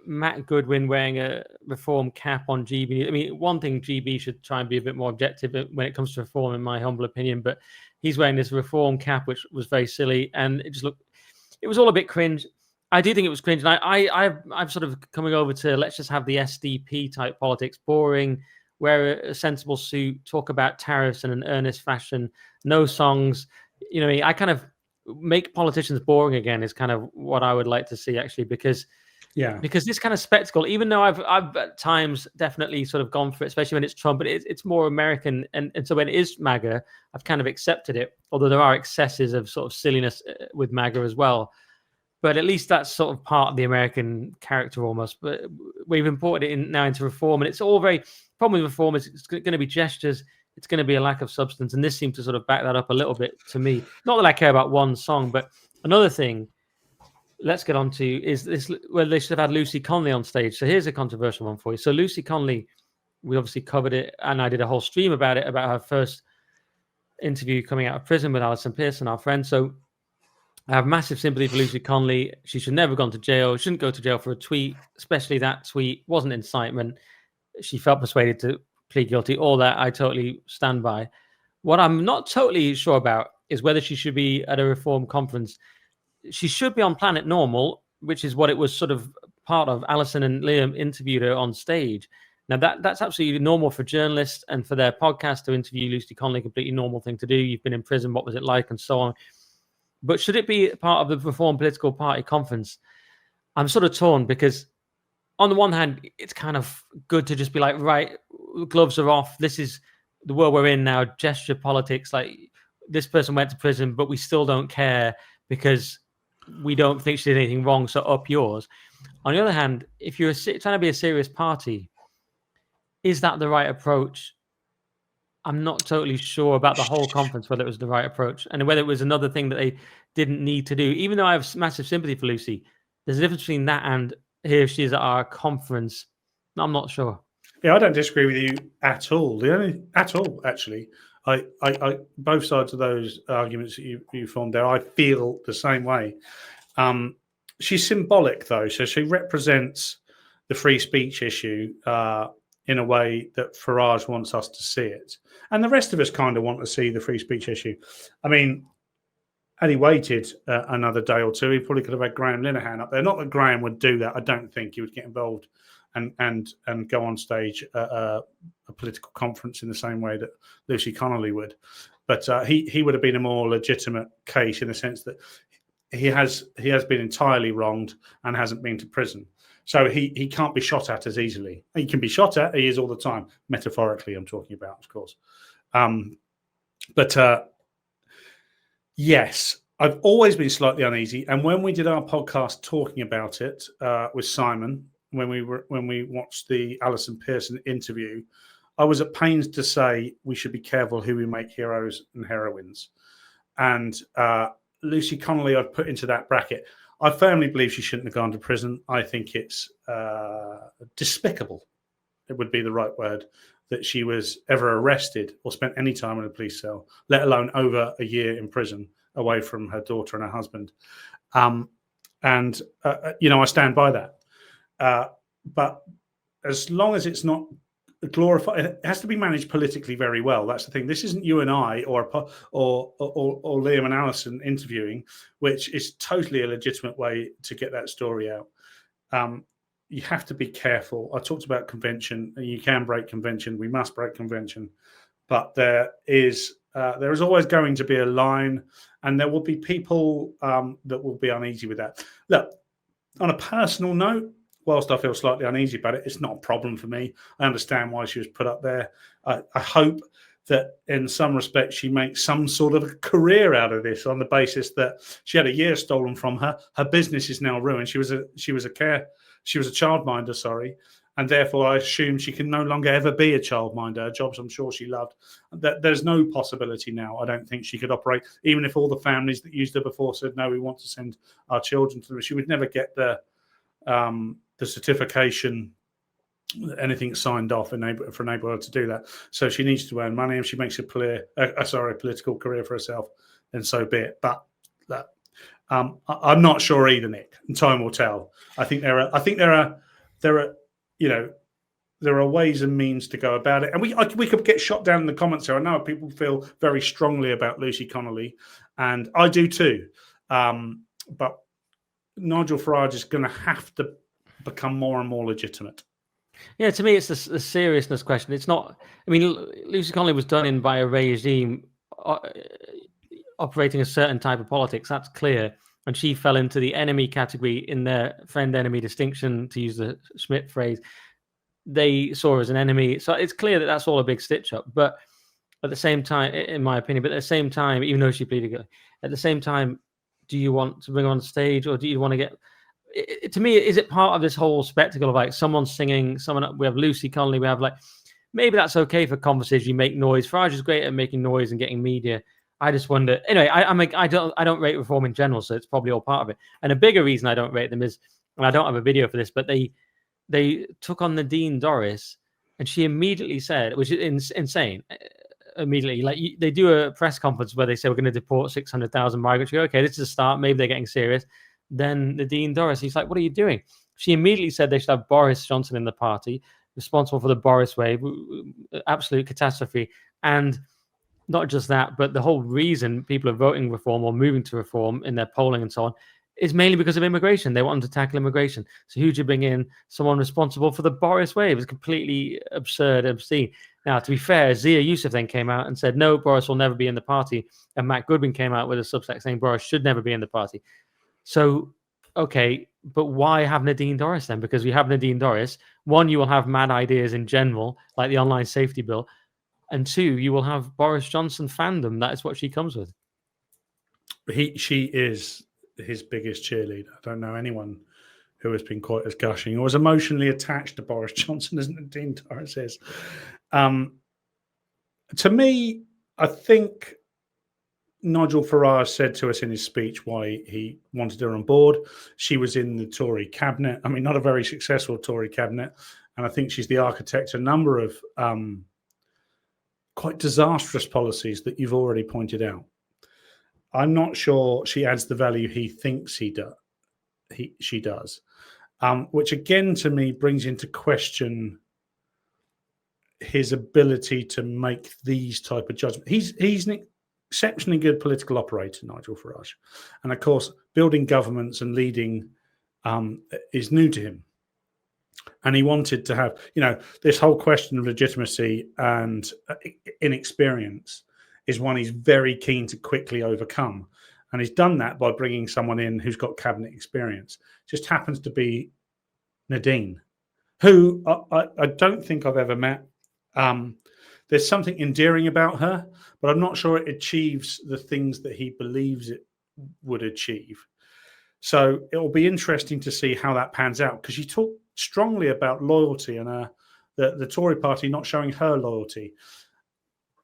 Matt Goodwin wearing a reform cap on GB. I mean, one thing, GB should try and be a bit more objective when it comes to reform, in my humble opinion, but he's wearing this reform cap, which was very silly, and it was all a bit cringe. I do think it was cringe, and I'm sort of coming over to let's just have the SDP type politics, boring, wear a sensible suit, talk about tariffs in an earnest fashion, no songs. I kind of make politicians boring again is kind of what I would like to see, actually, because this kind of spectacle, even though I've at times definitely sort of gone for it, especially when it's Trump, but it's more American, and so when it is MAGA, I've kind of accepted it, although there are excesses of sort of silliness with MAGA as well. But at least that's sort of part of the American character almost. But we've imported it now into reform, and it's all very. Problem with reform is it's going to be gestures. It's going to be a lack of substance, and this seemed to sort of back that up a little bit to me. Not that I care about one song, but another thing. Let's get on to is this. Well, they should have had Lucy Conley on stage. So here's a controversial one for you. So Lucy Conley, we obviously covered it, and I did a whole stream about it, about her first interview coming out of prison with Alison Pearson, our friend. So I have massive sympathy for Lucy Conley. She should never have gone to jail. She shouldn't go to jail for a tweet, especially that tweet wasn't incitement. She felt persuaded to plead guilty. All that I totally stand by. What I'm not totally sure about is whether she should be at a reform conference. She should be on Planet Normal, which is what it was sort of part of. Alison and Liam interviewed her on stage. Now, that's absolutely normal for journalists and for their podcast to interview Lucy Conley, completely normal thing to do. You've been in prison, what was it like, and so on. But should it be part of the Reform Political Party conference? I'm sort of torn because on the one hand, it's kind of good to just be like, right, gloves are off. This is the world we're in now, gesture politics. Like, this person went to prison, but we still don't care because we don't think she did anything wrong, so up yours. On the other hand, if you're trying to be a serious party, is that the right approach? I'm not totally sure about the whole conference, whether it was the right approach and whether it was another thing that they didn't need to do. Even though I have massive sympathy for Lucy, there's a difference between that and here she is at our conference. I'm not sure. Yeah, I don't disagree with you at all. Actually, I both sides of those arguments that you formed there, I feel the same way. She's symbolic though, so she represents the free speech issue in a way that Farage wants us to see it. And the rest of us kind of want to see the free speech issue. I mean, had he waited another day or two, he probably could have had Graham Linehan up there. Not that Graham would do that. I don't think he would get involved and go on stage at a political conference in the same way that Lucy Connolly would. But he would have been a more legitimate case in the sense that he has been entirely wronged and hasn't been to prison. So he can't be shot at as easily. He can be shot at. He is all the time. Metaphorically, I'm talking about, of course. Yes, I've always been slightly uneasy. And when we did our podcast talking about it with Simon, when we watched the Alison Pearson interview, I was at pains to say we should be careful who we make heroes and heroines. And Lucy Connolly, I've put into that bracket. I firmly believe she shouldn't have gone to prison. I think it's despicable, it would be the right word, that she was ever arrested or spent any time in a police cell, let alone over a year in prison away from her daughter and her husband. I stand by that. But as long as it's not glorified, it has to be managed politically very well. That's the thing. This isn't you and I or Liam and Alison interviewing, which is totally a legitimate way to get that story out. You have to be careful. I talked about convention. You can break convention. We must break convention. But there is always going to be a line, and there will be people that will be uneasy with that. Look, on a personal note, whilst I feel slightly uneasy about it, it's not a problem for me. I understand why she was put up there. I hope that in some respects she makes some sort of a career out of this on the basis that she had a year stolen from her. Her business is now ruined. She was a childminder, and therefore I assume she can no longer ever be a childminder. Her jobs, I'm sure she loved. There's no possibility now. I don't think she could operate, even if all the families that used her before said, no, we want to send our children to them. She would never get the certification, anything signed off for enable her to do that. So she needs to earn money. If she makes a political career for herself, then so be it. But I'm not sure either, Nick. And time will tell. I think there are ways and means to go about it. And we could get shot down in the comments here. I know people feel very strongly about Lucy Connolly, and I do too. But Nigel Farage is going to have to become more and more legitimate. Yeah, to me, it's the seriousness question. It's not. I mean, Lucy Connolly was done in by a regime operating a certain type of politics. That's clear. And she fell into the enemy category in their friend-enemy distinction, to use the Schmidt phrase. They saw her as an enemy. So it's clear that that's all a big stitch-up. But at the same time, in my opinion, even though she pleaded guilty, at the same time, do you want to bring her on stage, or do you want to get... To me, is it part of this whole spectacle of like someone singing, we have Lucy Connolly, we have like, maybe that's okay for conversation, you make noise. Farage is great at making noise and getting media. I just wonder. Anyway, I don't rate Reform in general, so it's probably all part of it. And a bigger reason I don't rate them is, and I don't have a video for this, but they took on Nadine Dorries, and she immediately said, which is insane. Immediately, like they do a press conference where they say we're going to deport 600,000 migrants. You go, okay, this is a start. Maybe they're getting serious. Then Nadine Dorries, he's like, what are you doing? She immediately said they should have Boris Johnson in the party, responsible for the Boris wave, absolute catastrophe. And not just that, but the whole reason people are voting reform or moving to reform in their polling and so on is mainly because of immigration. They want them to tackle immigration. So who'd you bring in? Someone responsible for the Boris wave. It's completely absurd, obscene. Now, to be fair, Zia Youssef then came out and said, no, Boris will never be in the party. And Matt Goodwin came out with a Substack saying Boris should never be in the party. So, okay, but why have Nadine Dorries then? Because we have Nadine Dorries. One, you will have mad ideas in general, like the online safety bill. And two, you will have Boris Johnson fandom. That is what she comes with. She is his biggest cheerleader. I don't know anyone who has been quite as gushing or as emotionally attached to Boris Johnson as Nadine Dorries is. To me, I think Nigel Farage said to us in his speech why he wanted her on board. She was in the Tory cabinet. I mean, not a very successful Tory cabinet. And I think she's the architect of a number of quite disastrous policies that you've already pointed out. I'm not sure she adds the value he thinks she does, which again to me brings into question his ability to make these type of judgments. He's an exceptionally good political operator, Nigel Farage, and of course, building governments and leading is new to him. And he wanted to have, this whole question of legitimacy and inexperience is one he's very keen to quickly overcome. And he's done that by bringing someone in who's got cabinet experience. Just happens to be Nadine, who I don't think I've ever met. There's something endearing about her, but I'm not sure it achieves the things that he believes it would achieve. So it will be interesting to see how that pans out, because she talked strongly about loyalty and the Tory party not showing her loyalty,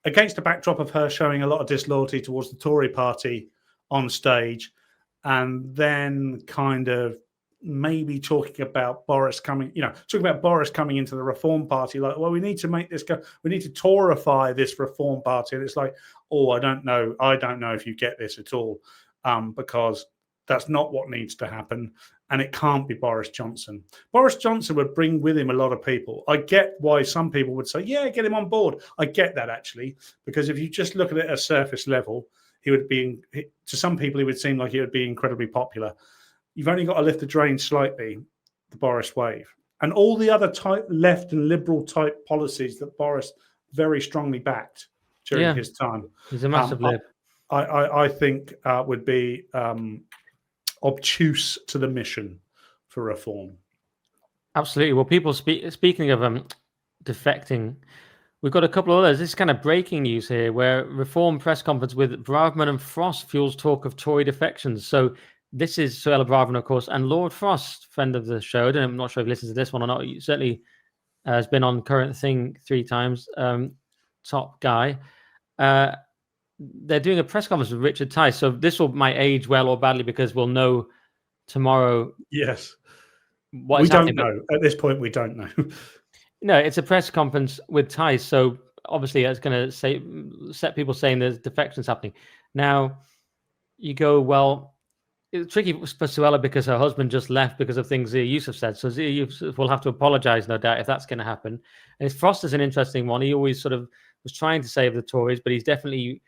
against a backdrop of her showing a lot of disloyalty towards the Tory party on stage, and then kind of maybe talking about Boris coming into the Reform Party, like, well, we need to make this go, we need to Torify this Reform Party. And it's like, oh, I don't know if you get this at all, because that's not what needs to happen. And it can't be Boris Johnson. Boris Johnson would bring with him a lot of people. I get why some people would say, yeah, get him on board. I get that, actually, because if you just look at it at a surface level, to some people, he would seem like he would be incredibly popular. You've only got to lift the drain slightly, the Boris wave. And all the other type left and liberal type policies that Boris very strongly backed during his time. He's a massive lib. I think would be obtuse to the mission for reform. Absolutely. Well, people speaking of defecting, we've got a couple of others. This is kind of breaking news here, where Reform press conference with Braverman and Frost fuels talk of Tory defections. So this is Suella Braverman, of course, and Lord Frost, friend of the show. I'm not sure if he listens to this one or not. He certainly has been on Current Thing 3 times. Top guy. They're doing a press conference with Richard Tice. So this might age well or badly, because we'll know tomorrow. Yes. We don't know. At this point, we don't know. No, it's a press conference with Tice. So obviously it's going to set people saying there's defections happening. Now, you go, well, it's tricky for Suella because her husband just left because of things Zia Yusuf said. So Zia Yusuf will have to apologise, no doubt, if that's going to happen. And Frost is an interesting one. He always sort of was trying to save the Tories, but he's definitely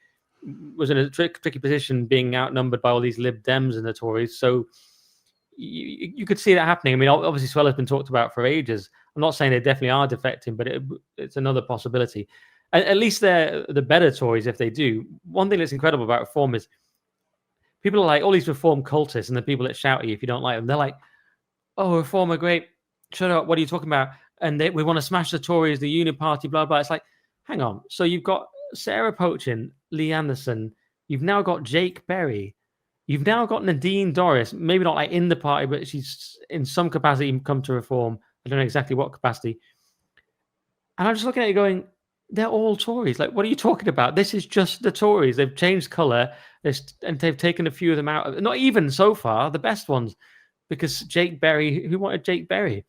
was in a tricky position, being outnumbered by all these Lib Dems and the Tories. So you could see that happening. I mean, obviously Suella's been talked about for ages. I'm not saying they definitely are defecting, but it's another possibility. At least they're the better Tories if they do. One thing that's incredible about Reform is people are like, all these Reform cultists and the people that shout at you if you don't like them, they're like, oh, Reform are great. Shut up. What are you talking about? And we want to smash the Tories, the Unity Party, blah, blah. It's like, hang on. So you've got Sarah Poachin, Lee Anderson. You've now got Jake Berry. You've now got Nadine Dorries. Maybe not like in the party, but she's in some capacity come to Reform. I don't know exactly what capacity. And I'm just looking at it going, they're all Tories. Like, what are you talking about? This is just the Tories. They've changed colour, and they've taken a few of them out. Not even so far, the best ones. Because Jake Berry, who wanted Jake Berry?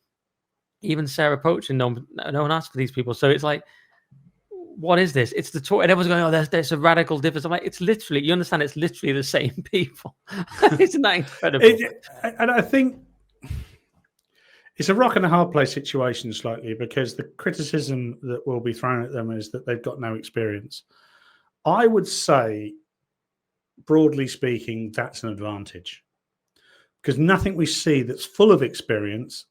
Even Sarah Poachin, no one asked for these people. So it's like, what is this? It's the Tory. And everyone's going, oh, there's a radical difference. I'm like, it's literally, you understand, it's literally the same people. Isn't that incredible? And I think it's a rock and a hard place situation slightly, because the criticism that will be thrown at them is that they've got no experience. I would say, broadly speaking, that's an advantage, because nothing we see that's full of experience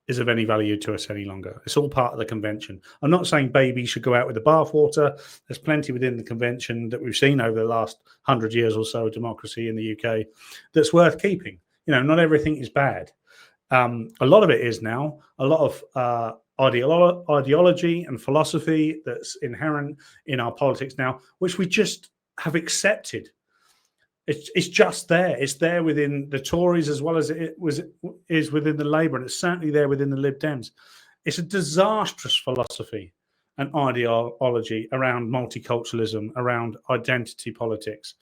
is of any value to us any longer. It's all part of the convention. I'm not saying babies should go out with the bathwater. There's plenty within the convention that we've seen over the last 100 years or so of democracy in the UK that's worth keeping. Not everything is bad. A lot of it is now. A lot of ideology and philosophy that's inherent in our politics now, which we just have accepted. It's just there. It's there within the Tories as well as is within the Labour, and it's certainly there within the Lib Dems. It's a disastrous philosophy and ideology around multiculturalism, around identity politics,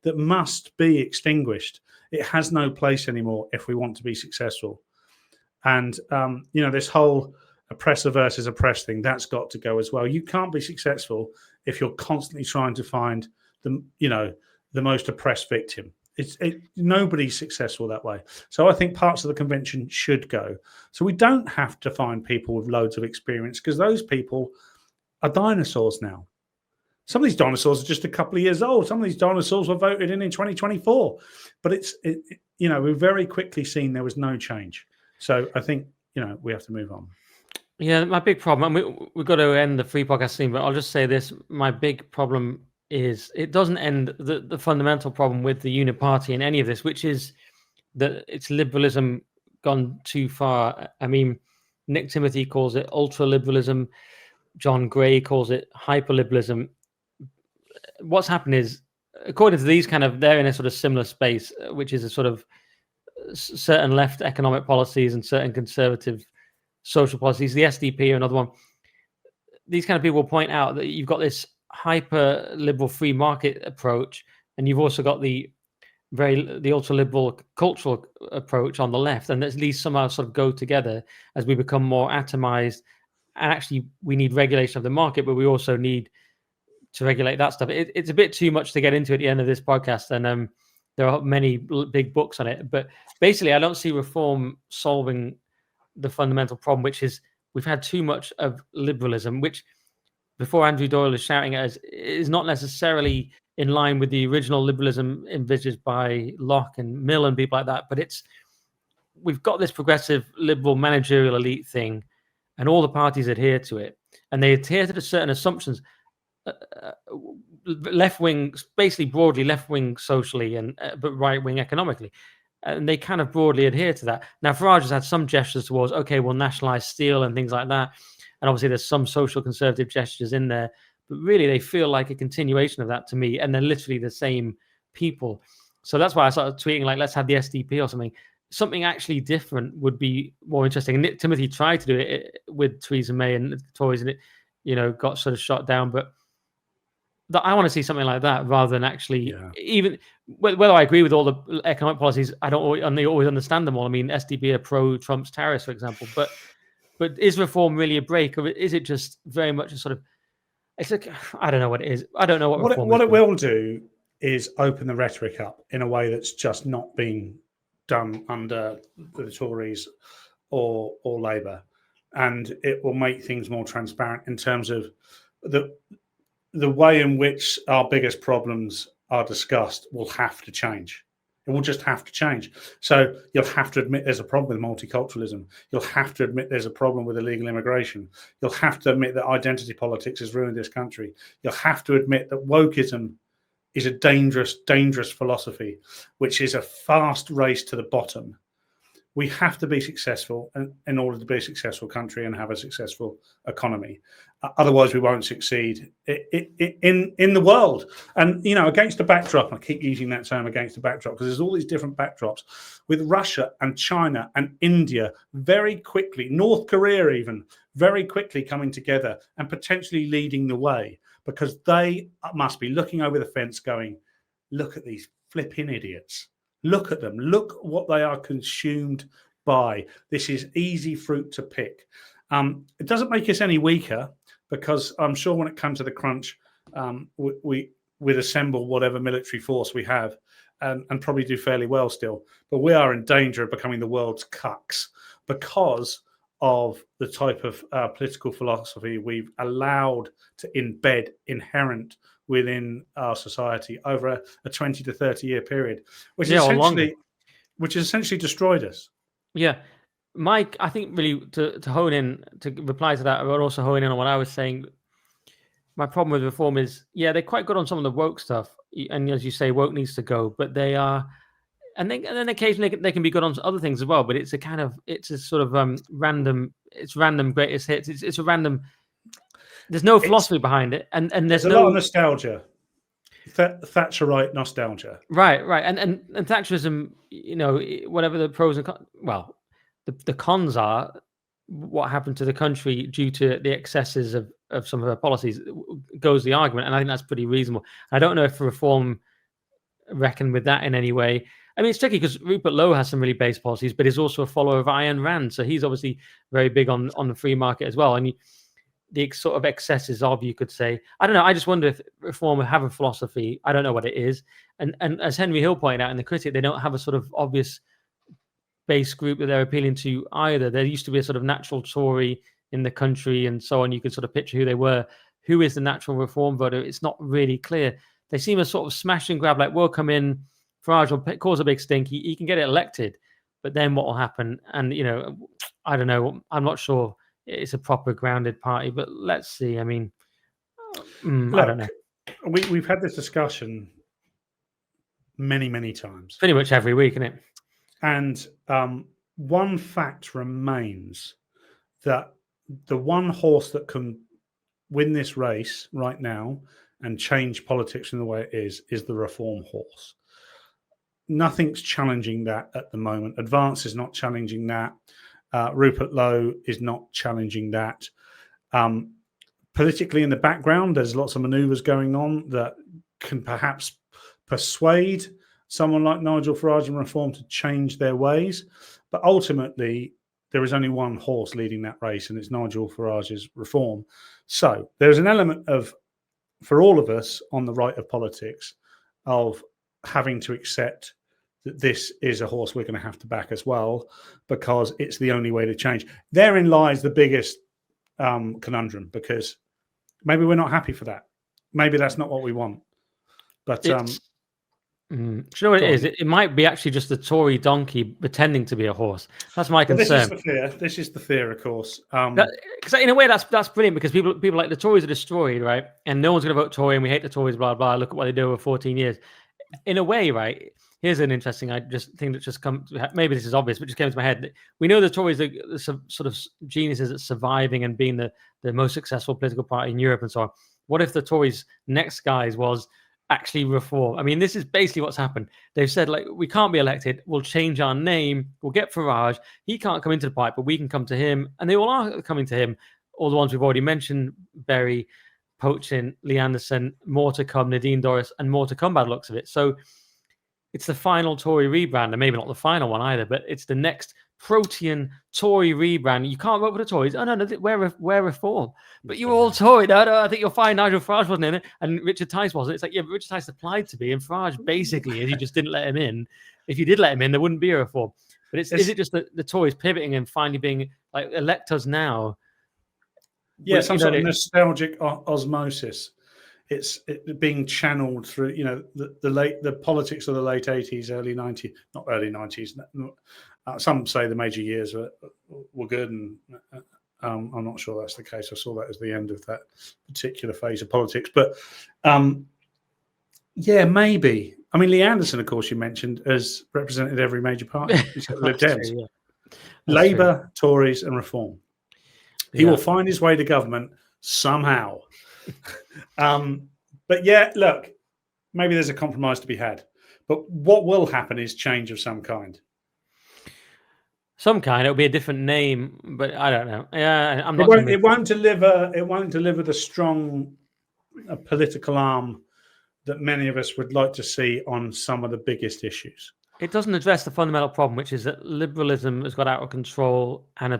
that must be extinguished. It has no place anymore if we want to be successful. And this whole oppressor versus oppressed thing, that's got to go as well. You can't be successful if you're constantly trying to find the most oppressed victim. Nobody's successful that way. So I think parts of the convention should go. So we don't have to find people with loads of experience, because those people are dinosaurs now. Some of these dinosaurs are just a couple of years old. Some of these dinosaurs were voted in 2024. But we've very quickly seen there was no change. So I think, we have to move on. Yeah, my big problem, and we've got to end the free podcast scene, but I'll just say this. My big problem is it doesn't end the fundamental problem with the Uniparty in any of this, which is that it's liberalism gone too far. I mean, Nick Timothy calls it ultra-liberalism. John Gray calls it hyper-liberalism. What's happened is, according to these they're in a sort of similar space, which is a sort of certain left economic policies and certain conservative social policies. The SDP are another one. These kind of people point out that you've got this hyper liberal free market approach, and you've also got the ultra liberal cultural approach on the left, and these somehow sort of go together as we become more atomized. And actually, we need regulation of the market, but we also need to regulate that stuff. It's a bit too much to get into at the end of this podcast, and there are many big books on it. But basically, I don't see reform solving the fundamental problem, which is we've had too much of liberalism, which, before Andrew Doyle is shouting at us, is not necessarily in line with the original liberalism envisaged by Locke and Mill and people like that. But we've got this progressive liberal managerial elite thing, and all the parties adhere to it, and they adhere to certain assumptions. Left wing, basically broadly left wing socially, but right wing economically, and they kind of broadly adhere to that. Now, Farage has had some gestures towards, okay, we'll nationalize steel and things like that, and obviously there's some social conservative gestures in there, but really they feel like a continuation of that to me, and they're literally the same people. So that's why I started tweeting like, let's have the SDP or something. Something actually different would be more interesting. And Nick Timothy tried to do it with Theresa May and the Tories, and it got sort of shot down. But I want to see something like that rather than actually even whether I agree with all the economic policies. I don't always understand them all. I mean, SDP are pro Trump's tariffs, for example. But is reform really a break, or is it just very much a sort of? It's like, I don't know what it is. I don't know what it will do is open the rhetoric up in a way that's just not being done under the Tories or Labour, and it will make things more transparent in terms of the way in which our biggest problems are discussed will have to change. It will just have to change. So you'll have to admit there's a problem with multiculturalism. You'll have to admit there's a problem with illegal immigration. You'll have to admit that identity politics has ruined this country. You'll have to admit that wokeism is a dangerous, dangerous philosophy, which is a fast race to the bottom. We have to be successful in order to be a successful country and have a successful economy. Otherwise, we won't succeed in the world. And, against the backdrop, I keep using that term, against the backdrop, because there's all these different backdrops with Russia and China and India very quickly, North Korea even, very quickly coming together and potentially leading the way, because they must be looking over the fence going, look at these flipping idiots. Look at them. Look what they are consumed by. This is easy fruit to pick. It doesn't make us any weaker, because I'm sure when it comes to the crunch, we'd assemble whatever military force we have and probably do fairly well still. But we are in danger of becoming the world's cucks because of the type of political philosophy we've allowed to embed inherent within our society over a 20 to 30 year period, which has essentially destroyed us. Yeah. Mike, I think really to hone in, to reply to that, but also hone in on what I was saying, my problem with reform is, they're quite good on some of the woke stuff. And as you say, woke needs to go, but they are, and then occasionally they can be good on other things as well, but it's a sort of random greatest hits. It's a random, there's no philosophy behind it. And there's a lot of nostalgia. Thatcherite nostalgia. Right. And Thatcherism, whatever the pros and cons, well, the cons are what happened to the country due to the excesses of some of her policies goes the argument, and I think that's pretty reasonable. I don't know if reform reckon with that in any way. I mean, it's tricky because Rupert Lowe has some really base policies, but he's also a follower of Ayn Rand, so he's obviously very big on the free market as well. And the sort of excesses of, you could say, I don't know. I just wonder if reform have a philosophy. I don't know what it is. And as Henry Hill pointed out in The Critic, they don't have a sort of obvious base group that they're appealing to either. There used to be a sort of natural Tory in the country and so on. You could sort of picture who they were. Who is the natural reform voter? It's not really clear. They seem a sort of smash and grab, like, we'll come in, Farage will cause a big stink, he can get it elected, but then what will happen? And, I don't know. I'm not sure it's a proper grounded party, but let's see. I mean, I don't know. We've had this discussion many, many times. Pretty much every week, isn't it? And one fact remains, that the one horse that can win this race right now and change politics in the way it is the reform horse. Nothing's challenging that at the moment. Advance is not challenging that. Rupert Lowe is not challenging that. Politically in the background, there's lots of manoeuvres going on that can perhaps persuade someone like Nigel Farage and Reform to change their ways. But ultimately, there is only one horse leading that race, and it's Nigel Farage's Reform. So there's an element of, for all of us on the right of politics, of having to accept that this is a horse we're going to have to back as well, because it's the only way to change. Therein lies the biggest conundrum, because maybe we're not happy for that. Maybe that's not what we want. But do you know what it is? It might be actually just the Tory donkey pretending to be a horse. That's my concern. This is the fear, of course. Because in a way, that's brilliant, because people like, the Tories are destroyed, right? And no one's going to vote Tory, and we hate the Tories, blah, blah. Look at what they do over 14 years. In a way, right? Here's an interesting thing that just come. Maybe this is obvious, but just came to my head. We know the Tories are some sort of geniuses at surviving and being the most successful political party in Europe and so on. What if the Tories' next guise was actually reform? I mean, this is basically what's happened. They've said, like, we can't be elected. We'll change our name. We'll get Farage. He can't come into the party, but we can come to him. And they all are coming to him. All the ones we've already mentioned: Berry, Poachin, Lee Anderson, more to come, Nadine Dorris, and more to come by the looks of it. So it's the final Tory rebrand, and maybe not the final one either, but it's the next protean Tory rebrand. You can't vote for the Tories. Oh, no, we're reform. But you're all Tory. No, I think you'll find Nigel Farage wasn't in it, and Richard Tice wasn't. It's like, yeah, but Richard Tice applied to be, and Farage basically is. You just didn't let him in. If you did let him in, there wouldn't be a reform. But is it just the Tories pivoting and finally being like, elect us now? Yeah, some sort of nostalgic osmosis. It's being channeled through, the politics of the late 80s, early 90s, not early 90s. Some say the major years were good, and I'm not sure that's the case. I saw that as the end of that particular phase of politics. But yeah, maybe. I mean, Lee Anderson, of course, you mentioned, has represented every major party. He's got Lib Dems, Labour, Tories, and Reform. He will find his way to government somehow. But yeah, look, maybe there's a compromise to be had. But what will happen is change of some kind. Some kind. It'll be a different name, but I don't know. Yeah, It won't deliver the strong political arm that many of us would like to see on some of the biggest issues. It doesn't address the fundamental problem, which is that liberalism has got out of control and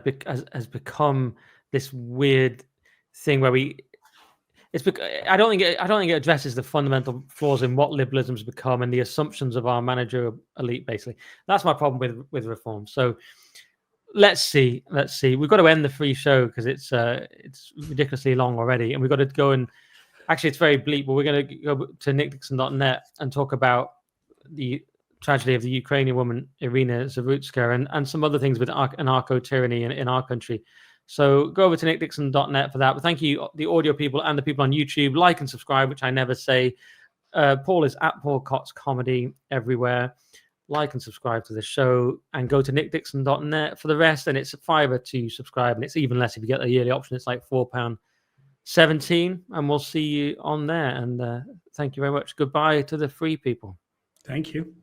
has become this weird thing where I don't think it addresses the fundamental flaws in what liberalism has become and the assumptions of our managerial elite. Basically, that's my problem with reform. So let's see. We've got to end the free show because it's ridiculously long already, and we've got to go and actually it's very bleak. But we're going to go to nickdixon.net and talk about the tragedy of the Ukrainian woman Irina Zarutska and some other things with anarcho-tyranny in our country. So go over to nickdixon.net for that. But thank you, the audio people and the people on YouTube. Like and subscribe, which I never say. Paul is at Paul Cox Comedy everywhere. Like and subscribe to the show, and go to nickdixon.net for the rest. And it's $5 to subscribe, and it's even less if you get the yearly option. It's like £4 17, and we'll see you on there. And thank you very much. Goodbye to the free people. Thank you.